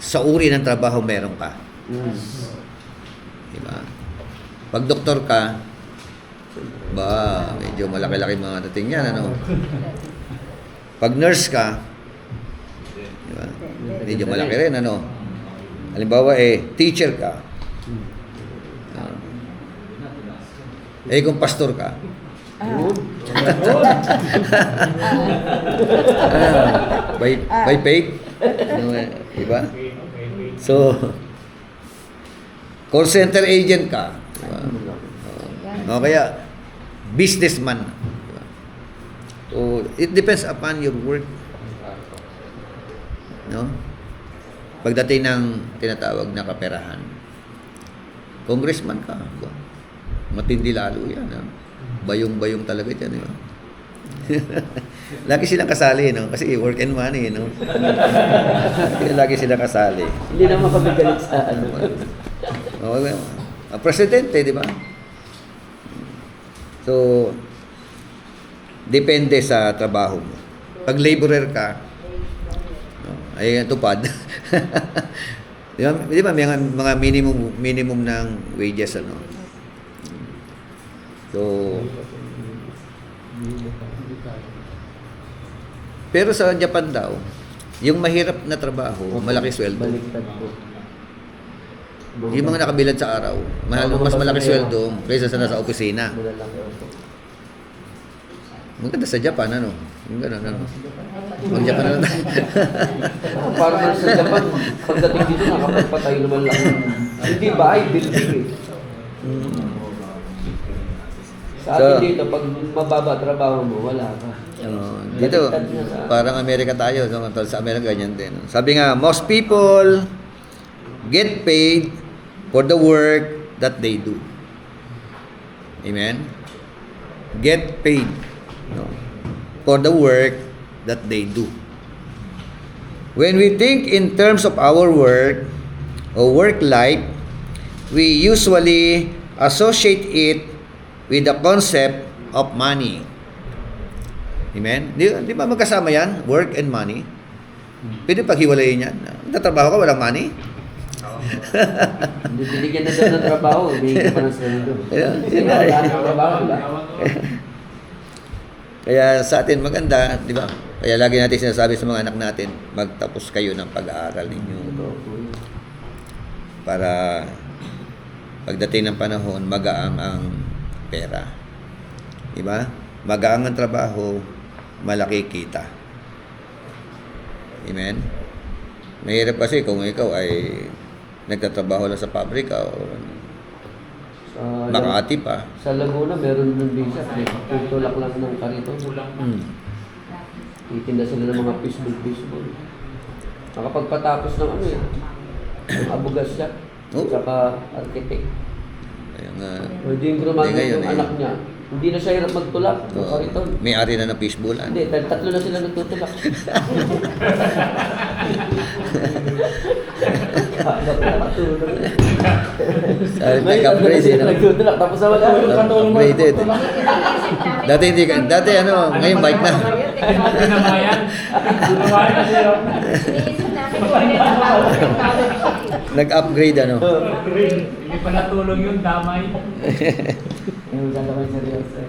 sa uri ng trabaho meron ka. Di ba? Pag doktor ka, ba, medyo malaki-laki mga dating yan, ano? Pag nurse ka, di ba? Medyo malaki rin, ano? Halimbawa, teacher ka. Kung pastor ka, by faith, di ba? So, call center agent ka, di ba? O kaya, businessman. Di ba? So, it depends upon your work. No? Pagdating ng tinatawag na kaperahan, congressman ka, di ba? Matindi lalo yan. Ha? Bayong-bayong talaga dyan. Di ba? Lagi silang kasali, no? Kasi work and money, no? Kaya lagi silang kasali. Hindi naman kami galit sa ano. Presidente, di ba? So, depende sa trabaho mo. Pag laborer ka, no, ay tupad. Di ba, may mga minimum ng wages, ano? So, pero sa Japan daw, yung mahirap na trabaho, malaki sweldo. Baliktad po. Yung mga nakabilad sa araw, mas malaki sweldo kaysa sa nasa opisina. Malalaki po. Maganda sa Japan, ano? Yung gano'n, ano? Mag-Japan na lang tayo. Parang sa Japan, pagdating dito, nakapagpatay naman lang. Hindi ba ay building eh. Sa atin So, dito, pag mababa trabaho mo, wala ka. Dito, parang Amerika tayo. So, sa Amerika, ganyan din. Sabi nga, most people get paid for the work that they do. Amen? Get paid, no, for the work that they do. When we think in terms of our work or work life, we usually associate it with the concept of money. Amen? Di ba magkasama yan? Work and money? Pwede paghiwalayin yan. Nagtatrabaho ka, walang money? Hindi binigyan na doon ng trabaho, binigyan pa ng sweldo. Wala ng trabaho, diba? Kaya sa atin maganda, di ba? Kaya lagi natin sinasabi sa mga anak natin, magtapos kayo ng pag-aaral ninyo. Para pagdating ng panahon, magaang ang pera. Di ba? Magaang ang trabaho, malaki kita. Amen? Mahirap kasi kung ikaw ay nagtatrabaho lang sa pabrika o Makati pa. Sa Laguna, meron nun din siya. Tutulak lang ng karito. Itinda sila ng mga fishbowl. Nakapagpatapos ng ano eh. Ng abugas siya. Saka architect. Kaya nga, Pwede yung graduate ngayon yung anak niya. Hindi na siya hirap magtulak ng kariton. may-ari na ng fishbowl. Hindi, tatlo na sila nagtutulak. Nag-upgrade eh, no? Nagtutulak, tapos sa wala. Upgraded. Dati hindi ka, dati ano, ngayon bike na. Pinamayan. Pinamayan na siya. Nag-upgrade ano. Hindi pa natulong yung damay. Yung gagawin seryoso.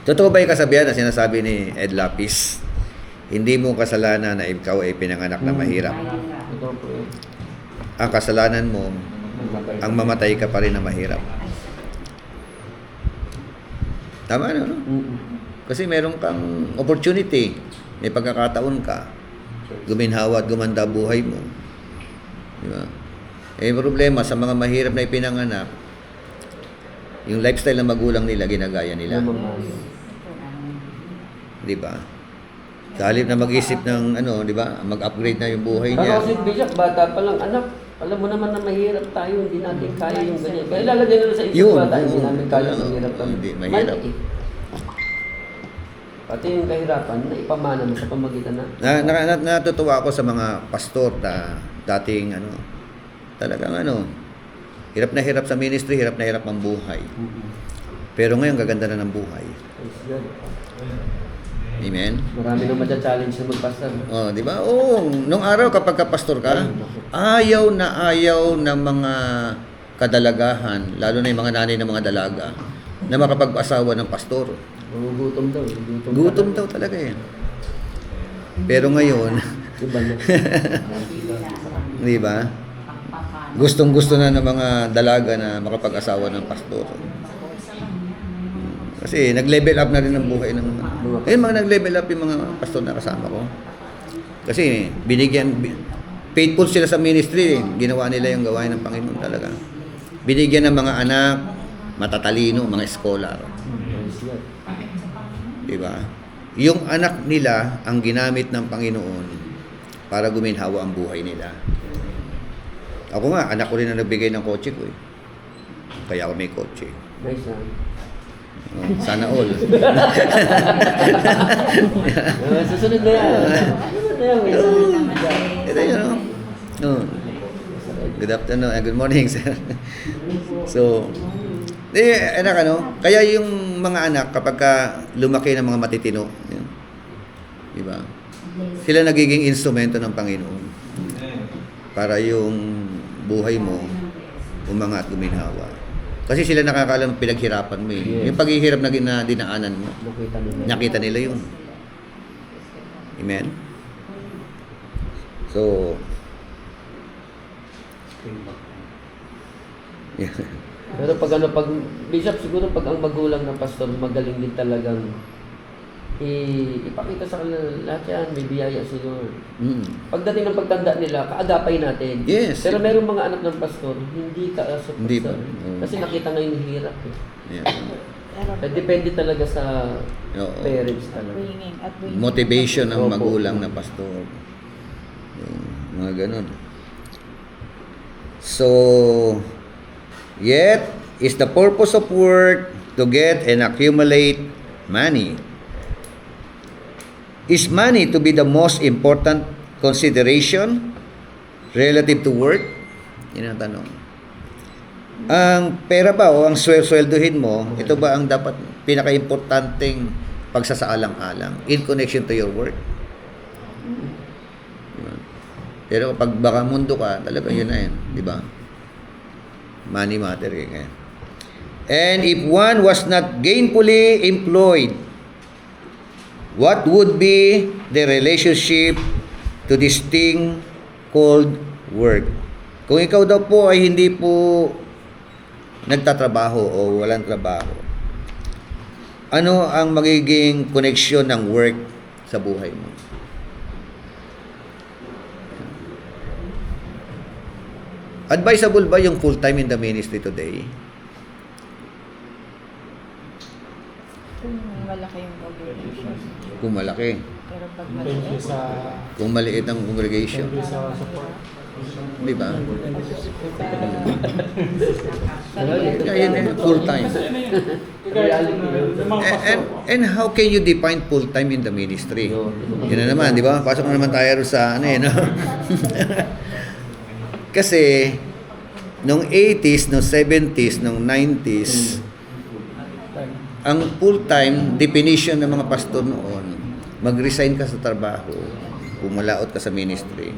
Totoo ba yung kasabihan na sinasabi ni Ed Lapis? Hindi mo kasalanan na ikaw ay pinanganak na mahirap. Ito po yun. Ang kasalanan mo, ang mamatay ka pa rin na mahirap. Tama no? Kasi meron kang opportunity. May pagkakataon ka. Guminhawa at gumanda buhay mo. Di ba? Eh, problema sa mga mahirap na ipinanganak, yung lifestyle ng magulang nila, ginagaya nila. Di ba? Sa halip na mag-isip ng ano, di ba? Mag-upgrade na yung buhay niya. Kasi Bishop, bata pa lang, anak, alam mo naman na mahirap tayo, hindi natin kaya yung ganyan. Kaya ilalagay nila sa isip Yun, bata, hindi oo. namin kaya mahirap kami. Hindi, mahirap. Mali eh. Pati yung kahirapan na ipamana mo sa pamagitan na. Natutuwa ako sa mga pastor na dating ano, talagang ano, hirap na hirap sa ministry, hirap na hirap ang buhay. Pero ngayon gaganda na ng buhay. Praise God. Amen. Marami nang matcha-challenge na magpastor. Oh, di ba? Oo, nung araw kapag pastor ka, ayaw ng mga kadalagahan, lalo na yung mga nanay ng mga dalaga, na makapag-asawa ng pastor. Gutom daw. Gutom daw talaga yan. Pero ngayon, Diba na? di ba? Gustong-gusto na ng mga dalaga na makapag-asawa ng pastor. Kasi nag-level up na rin ang buhay ng mga nag-level up yung mga pastor na kasama ko. Kasi faithful sila sa ministry, ginawa nila yung gawain ng Panginoon talaga. Binigyan ng mga anak, matatalino, mga scholar. Diba? Yung anak nila ang ginamit ng Panginoon para guminhawa ang buhay nila. Ako nga, anak ko rin ang nagbigay ng kotse ko eh. Kaya ako may kotse. Nice na. Oh, sana all. Susunod na yan. Susunod na yan. Ito yun, no? Good afternoon, good morning, sir. So, anak, kaya yung mga anak, kapag ka lumaki ng mga matitino, yun, di ba? Sila nagiging instrumento ng Panginoon para yung buhay mo umangat, guminhawa. Kasi sila nakakaalam ng pinaghirapan mo eh. Yes. Yung paghihirap na dinaanan mo, Nakita nila. nakita nila yun. Amen? So, yeah. Pero pag Bishop, siguro pag ang magulang ng pastor, magaling din talagang ipakita sa kanila lahat yan, may biyaya si Lord. Pagdating ng pagtanda nila, kaagapay natin. Yes. Pero merong mga anak ng pastor, hindi ka sa Hindi pa. pastor. Kasi nakita ngayon yung hirap. Yeah. Kaya depende talaga sa Oo. parents talaga. Bringing Motivation ng Opo. magulang na pastor. Yung mga ganun. So, yet is the purpose of work to get and accumulate money. Is money to be the most important consideration relative to work? Yun ang tanong. Ang pera ba o ang swelduhin mo, ito ba ang dapat pinaka-importanteng pagsasaalang-alang in connection to your work? Diba? Pero kapag baka mundo ka, talaga yun na yun. Di ba? Money matter eh. And if one was not gainfully employed, what would be the relationship to this thing called work? Kung ikaw daw po ay hindi po nagtatrabaho o walang trabaho, ano ang magiging connection ng work sa buhay mo? Advisable ba yung full-time in the ministry today? Kung malaki yung obligation. Kung malaki. Pero pag Thank you maliit, sa Kung maliit ang congregation. thank you sa support. Di ba? Reality. Yeah, yun, full-time. Kagaya ng mga And, pastor. and how can you define full-time in the ministry? Yun na naman, di ba? Pasok na naman tayo sa ano eh, no? Kasi, nung 80s, nung 70s, nung 90s, ang full-time definition ng mga pastor noon, mag-resign ka sa trabaho, pumalaot ka sa ministry.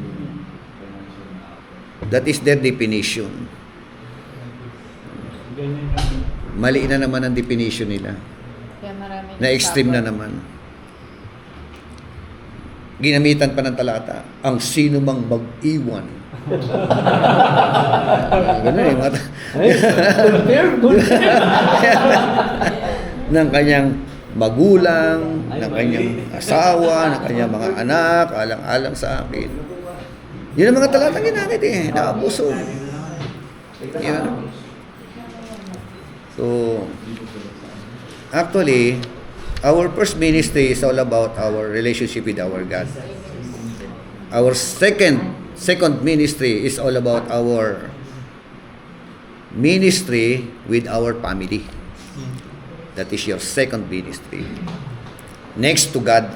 That is their definition. Ganyan yung Mali na naman ang definition nila. kaya marami Na extreme na naman. Ginamitan pa ng talata, ang sino mang mag-iwan. Ganun eh. Ng kanyang magulang, ng kanyang asawa, ng kanyang mga anak, alang-alang sa akin. Yun ang mga talatang ginamit eh. Naabuso. Yeah. So, actually, our first ministry is all about our relationship with our God. Our second ministry is all about our ministry with our family. That is your second ministry. Next to God.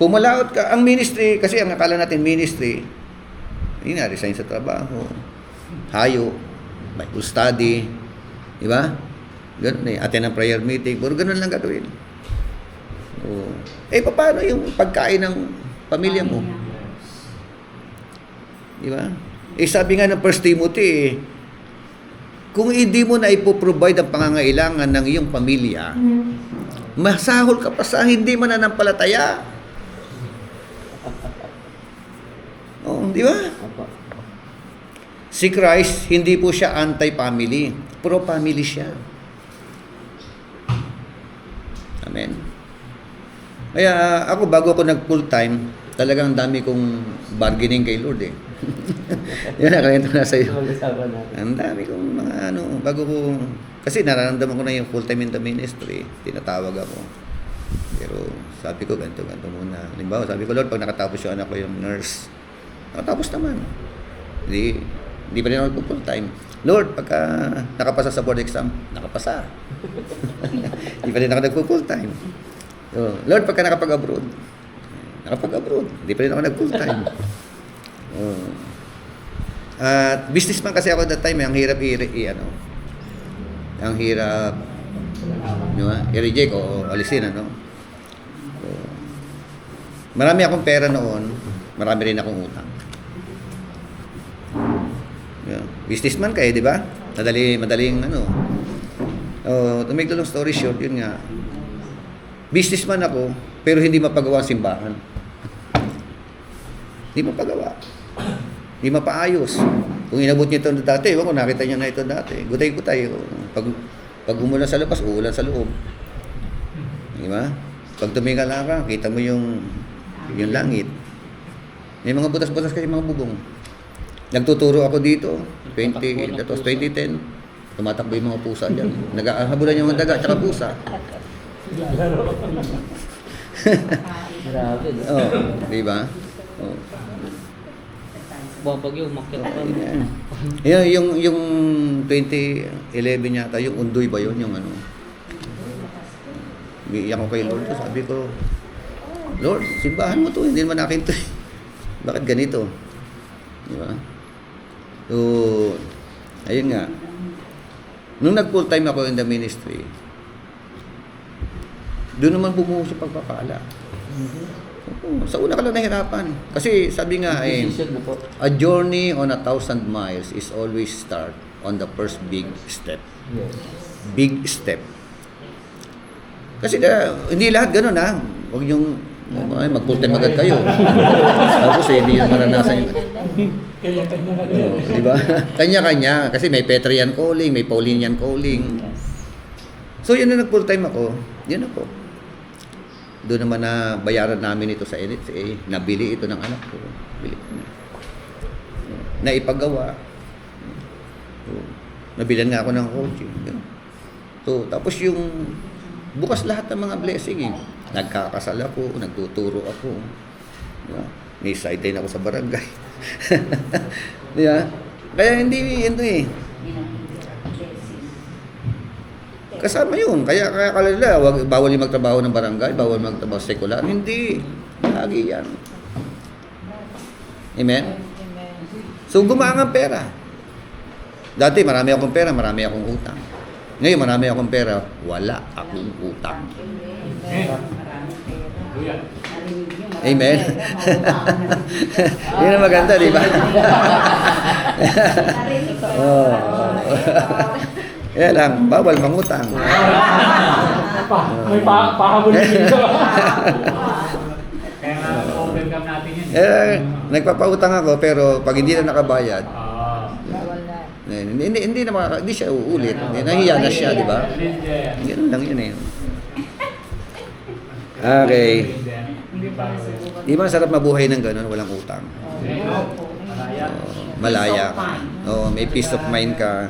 Pumalaot ka. Ang ministry, kasi ang akala natin ministry, yun na, resign sa trabaho, hayo, Bible study, di ba? Ganun eh, attend ng prayer meeting, puro ganun lang gagawin. So, paano yung pagkain ng pamilya mo? Di ba? Sabi nga ng 1 Timothy, kung hindi mo na ipoprovide ang pangangailangan ng iyong pamilya, masahol ka pa sa hindi mananampalataya. Oh, di ba? Si Christ, hindi po siya anti-family. Pro-family siya. Amen. Kaya ako, bago ako nag-full-time, talagang dami kong bargaining kay Lord eh. Yan na, kaya ito na sa'yo. Ang dami kong mga bago ko, kasi nararamdaman ko na yung full-time in the ministry, tinatawag ako. Pero sabi ko, ganito muna. Halimbawa, sabi ko, Lord, pag nakatapos yung anak ko yung nurse, nakatapos naman. Hindi pa rin ako full-time. Lord, pagka nakapasa sa board exam, nakapasa. Hindi pa rin ako nag-full-time. So, Lord, pagka nakapag-abroad, hindi pa rin ako nag-full-time. At businessman kasi ako that time, ang hirap ang hirap i-reject o alisin, ano. So, marami akong pera noon, marami rin akong utang. Yeah. Businessman kayo, di ba? Madaling ano. To make the long story short, yun nga. Businessman ako, pero hindi mapagawa ang simbahan. Hindi mapagawa. Hindi mapaayos. Kung inabot niyo ito dati, kung nakita niyo na ito dati, gutay-gutay. Pag umulan sa labas, uulan sa loob. Di ba? Pag tumingala ka, kita mo yung langit. May mga butas-butas kasi mga bubong. Nagtuturo ako dito, 2010. Tumatakbo yung mga pusa dyan. Naghahabulan yung mga daga at pusa. Grabe, no? Di ba? Babagyo, umakyat pa. Yung 2011 yata, yung Undoy ba yun? Yung ano? Iiyak ko kay Lord. Sabi ko, Lord, simbahan mo to. Hindi naman akin to. Bakit ganito? Di ba? So, ayun nga. Nung nag-full time ako in the ministry, doon naman bumuhos yung pagpapala. Sa una ka lang nahirapan. Kasi sabi nga a journey on 1,000 miles is always start on the first big step. Big step. Kasi hindi lahat ganun, ha. Huwag yung mag-full time agad kayo. Tapos hindi yung maranasan yung... Diba? Kanya-kanya. Kasi may Petrian calling, may Paulinian calling. So yun na nag-full time ako, yun ako. Doon naman na bayaran namin ito sa NHA, nabili ito ng anak ko. Naipagawa. So, nabilan nga ako ng coaching. So, tapos yung bukas lahat ng mga blessing. Nagkakasal ako, nagtuturo ako. May sideline ako sa barangay. Diba? Kaya hindi kasama yun. Kaya kalala, bawal yung magtrabaho ng barangay, bawal magtrabaho sa sekular. Hindi. Lagi yan. Amen? So, gumaang ang pera. Dati, marami akong pera, marami akong utang. Ngayon, marami akong pera, wala akong utang. Amen? Yun ang maganda, di ba? Kaya lang, bawal mangutang. May pahabol dito. Kaya nga, overcome natin yun. Nagpapautang ako, pero pag hindi na nakabayad, Bawal na. hindi siya uulit. Nahiya na siya, di ba? Ganun lang yun eh. Okay. Di ba sarap mabuhay ng ganun, walang utang? Malaya ka. May peace of mind ka.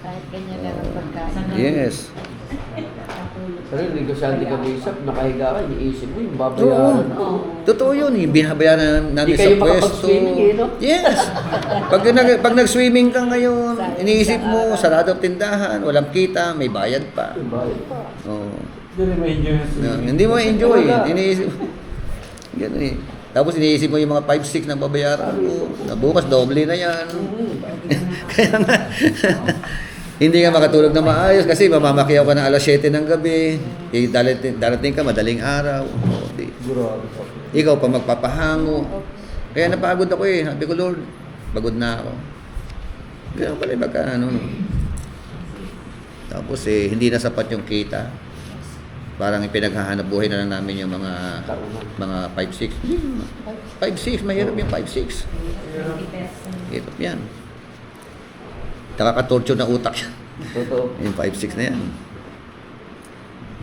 Kahit ganyan lang ang pagkain. Yes. Pero negosyante ka isip, nakahiga ka, iniisip mo yung babayaran. Totoo yun. Binabayaran namin Hindi sa kayo pwesto. makapag-swimming no? Yes. Pag nag-swimming ka ngayon, iniisip mo, sarado ang tindahan, walang kita, may bayad pa. Yung bayad pa. Hindi mo enjoy. Iniisip. Ganun eh. Tapos iniisip mo yung mga 5-6 na babayaran mo. Bukas doble na yan. Kaya nga, hindi ka makatulog na maayos kasi mamamakyaw ka na alas 7 ng gabi. Darating ka madaling araw. Ikaw pa magpapahango. Kaya napagod ako eh. Sabi ko, Lord, pagod na ako. Ganun pala baka ano. Tapos hindi na sapat yung kita. Parang ipinaghahanap buhay na lang namin yung mga 5-6. 5-6, mahirap yung 5-6. Hirap yan. Nakaka-torture na utak yan. Totoo. Yung 5-6 na yan.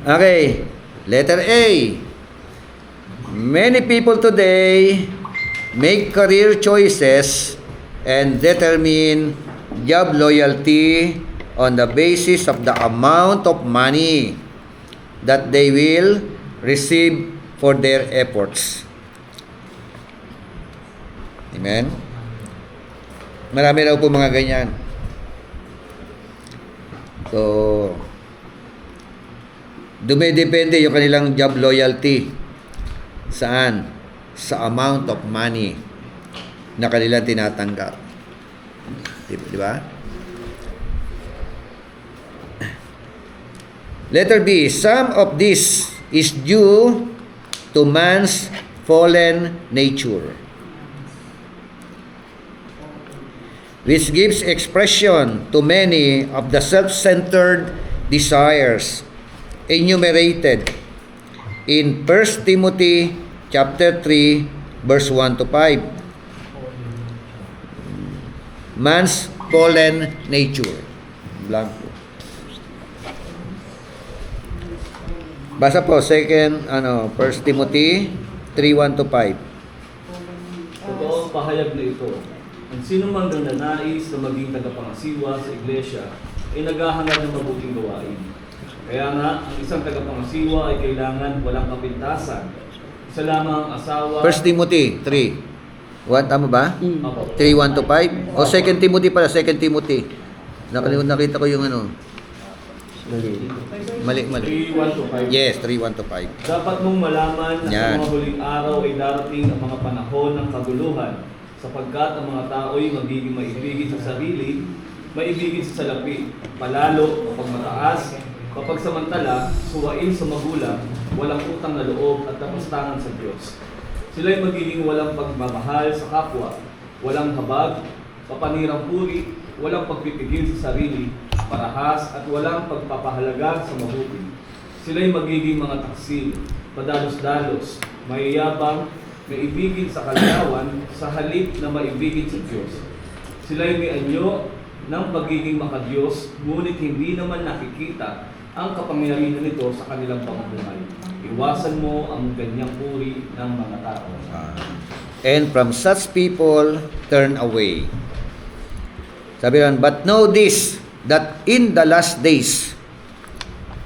Okay. Letter A. Many people today make career choices and determine job loyalty on the basis of the amount of money that they will receive for their efforts. Amen? Marami raw po mga ganyan. So, dumidepende yung kanilang job loyalty. Saan? Sa amount of money na kanilang tinatanggap. Di ba? Letter B, some of this is due to man's fallen nature, which gives expression to many of the self-centered desires enumerated in 1 Timothy chapter 3 verse 1 to 5. Man's fallen nature. Blanco. Basa po 1 Timothy 3:1 to 5. Totoo ang pahayag na ito. Ang sino mang nananais na maging tagapangasiwa sa iglesia ay naghahangad ng mabuting gawain. Kaya nga, ang isang tagapangasiwa ay kailangan walang kapintasan. Isa lamang ang asawa... 1 Timothy 3. Tama ba? Opo. 3:1 to 5? O 2 Timothy pala, 2 Timothy. Nakita ko yung Mali. 3:1 to 5. Yes, 3:1 to 5. Dapat mong malaman na Yan. sa mga huling araw ay darating ang mga panahon ng kaguluhan, sapagkat ang mga tao'y magiging maibigin sa sarili, maibigin sa salapi, palalo, mapagmataas, mapagsamantala, suwain sa magulang, walang utang na loob at kapastangan sa Diyos. Sila'y magiging walang pagmamahal sa kapwa, walang habag, papanirang puri, walang pagpipigil sa sarili, parahas at walang pagpapahalaga sa mabuti. Sila'y magiging mga taksil, padalos-dalos, mayayabang, maibigin sa kalawan sa halip na maibigin sa Diyos. Sila'y may anyo ng pagiging makadiyos, ngunit hindi naman nakikita ang kapangyarihan nito sa kanilang pamumuhay. Iwasan mo ang ganyang puri ng mga tao. And from such people, turn away. Sabi rin, but know this, that in the last days,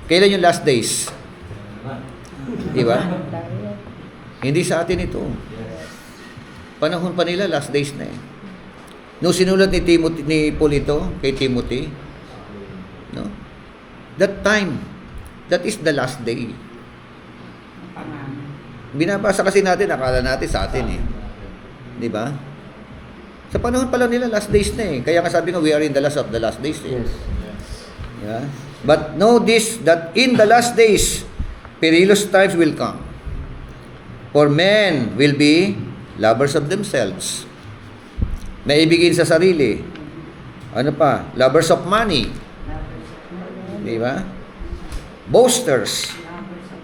kailan yung last days? Di ba? Hindi sa atin ito. Panahon pa nila, last days na eh. No, sinulat ni Paul ito kay Timothy. No? That time, that is the last day. Binabasa kasi natin, akala natin sa atin eh. Di ba? Sa panahon pa lang nila, last days na eh. Kaya nga sabi nga, we are in the last of the last days eh. Yes. Yeah. But know this, that in the last days, perilous times will come. For men will be lovers of themselves. Maibigin sa sarili. Ano pa? Lovers of money. Di ba? Boasters.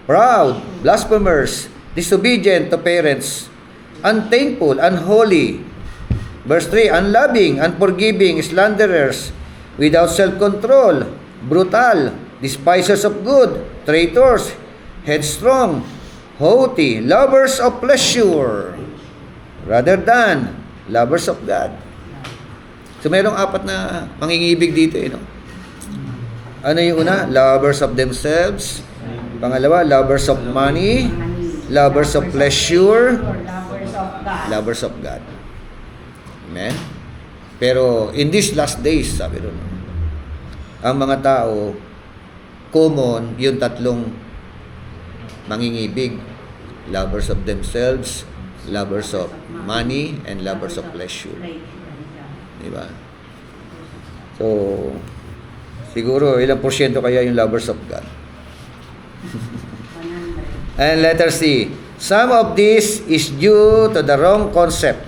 Proud. Blasphemers. Disobedient to parents. Unthankful. Unholy. Verse 3, unloving, unforgiving, slanderers, without self-control, brutal, despisers of good, traitors, headstrong, haughty, lovers of pleasure, rather than lovers of God. So, mayroong apat na pangingibig dito, no? Ano yung una? Lovers of themselves. Pangalawa, lovers of money, lovers of pleasure, Lovers of God. lovers of God. Amen? Pero in these last days, sabi doon, ang mga tao, common, yung tatlong mangingibig. Lovers of themselves, lovers of money, and lovers of pleasure. Diba? So, siguro, ilang porsyento kaya yung lovers of God? And letter C, some of this is due to the wrong concept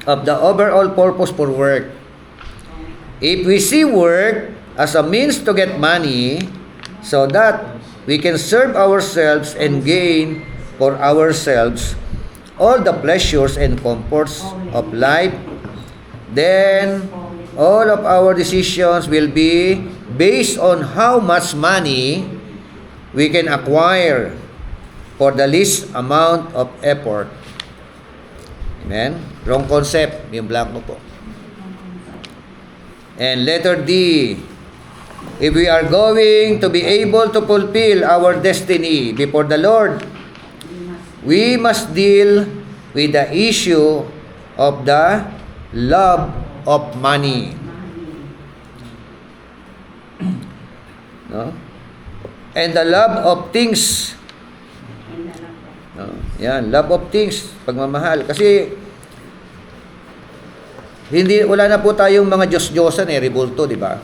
of the overall purpose for work. If we see work as a means to get money so that we can serve ourselves and gain for ourselves all the pleasures and comforts of life, then all of our decisions will be based on how much money we can acquire for the least amount of effort. Amen? Wrong concept. Yung blanco po. And letter D, if we are going to be able to fulfill our destiny before the Lord, we must deal with the issue of the love of money. No? And the love of things No? Yan, love of things, pagmamahal. Kasi wala na po tayong mga Diyos-Diyosan rebulto, di ba?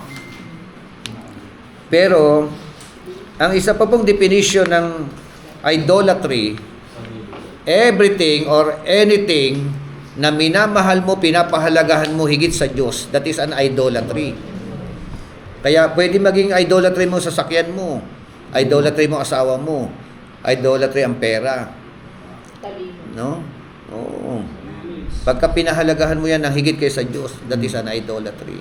Pero ang isa pa pong definition ng idolatry, everything or anything na minamahal mo, pinapahalagahan mo higit sa Diyos, that is an idolatry. Kaya pwede maging idolatry mo sa sakyan mo, idolatry mo asawa mo, idolatry ang pera. No? Oo. Pagka pinahalagahan mo yan ng higit kay sa Diyos, that is an idolatry.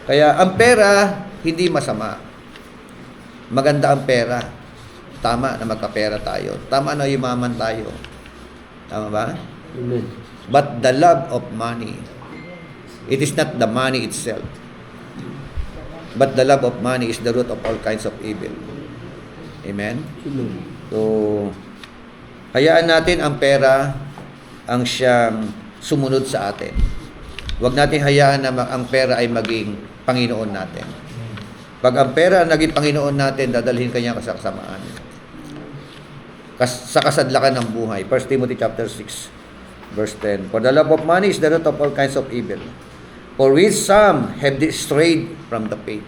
Kaya ang pera, hindi masama. Maganda ang pera. Tama na magkapera tayo. Tama na yumaman tayo. Tama ba? Amen. But the love of money, it is not the money itself. But the love of money is the root of all kinds of evil. Amen? Amen. So, hayaan natin ang pera ang siyang sumunod sa atin. Huwag natin hayaan na ang pera ay maging Panginoon natin. Pag ang pera ang naging Panginoon natin, dadalhin kanya sa kasamaan. Sa kasadlakan ng buhay. 1 Timothy chapter 6, verse 10. For the love of money is the root of all kinds of evil. For which some have strayed from the faith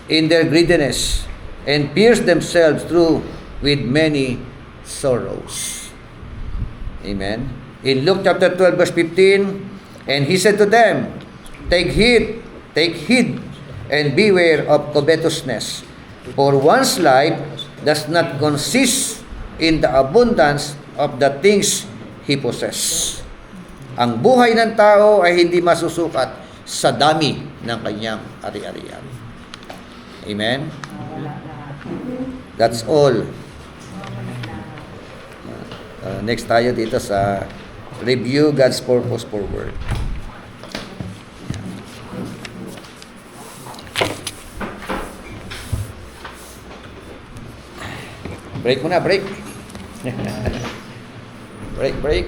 in their greediness and pierced themselves through with many sorrows. Amen. In Luke chapter 12, verse 15, and he said to them, take heed, and beware of covetousness, for one's life does not consist in the abundance of the things he possesses. Ang buhay ng tao ay hindi masusukat sa dami ng kanyang ari-arian. Amen? That's all. Next tayo dito sa review God's purpose for world. Break muna, break. Break.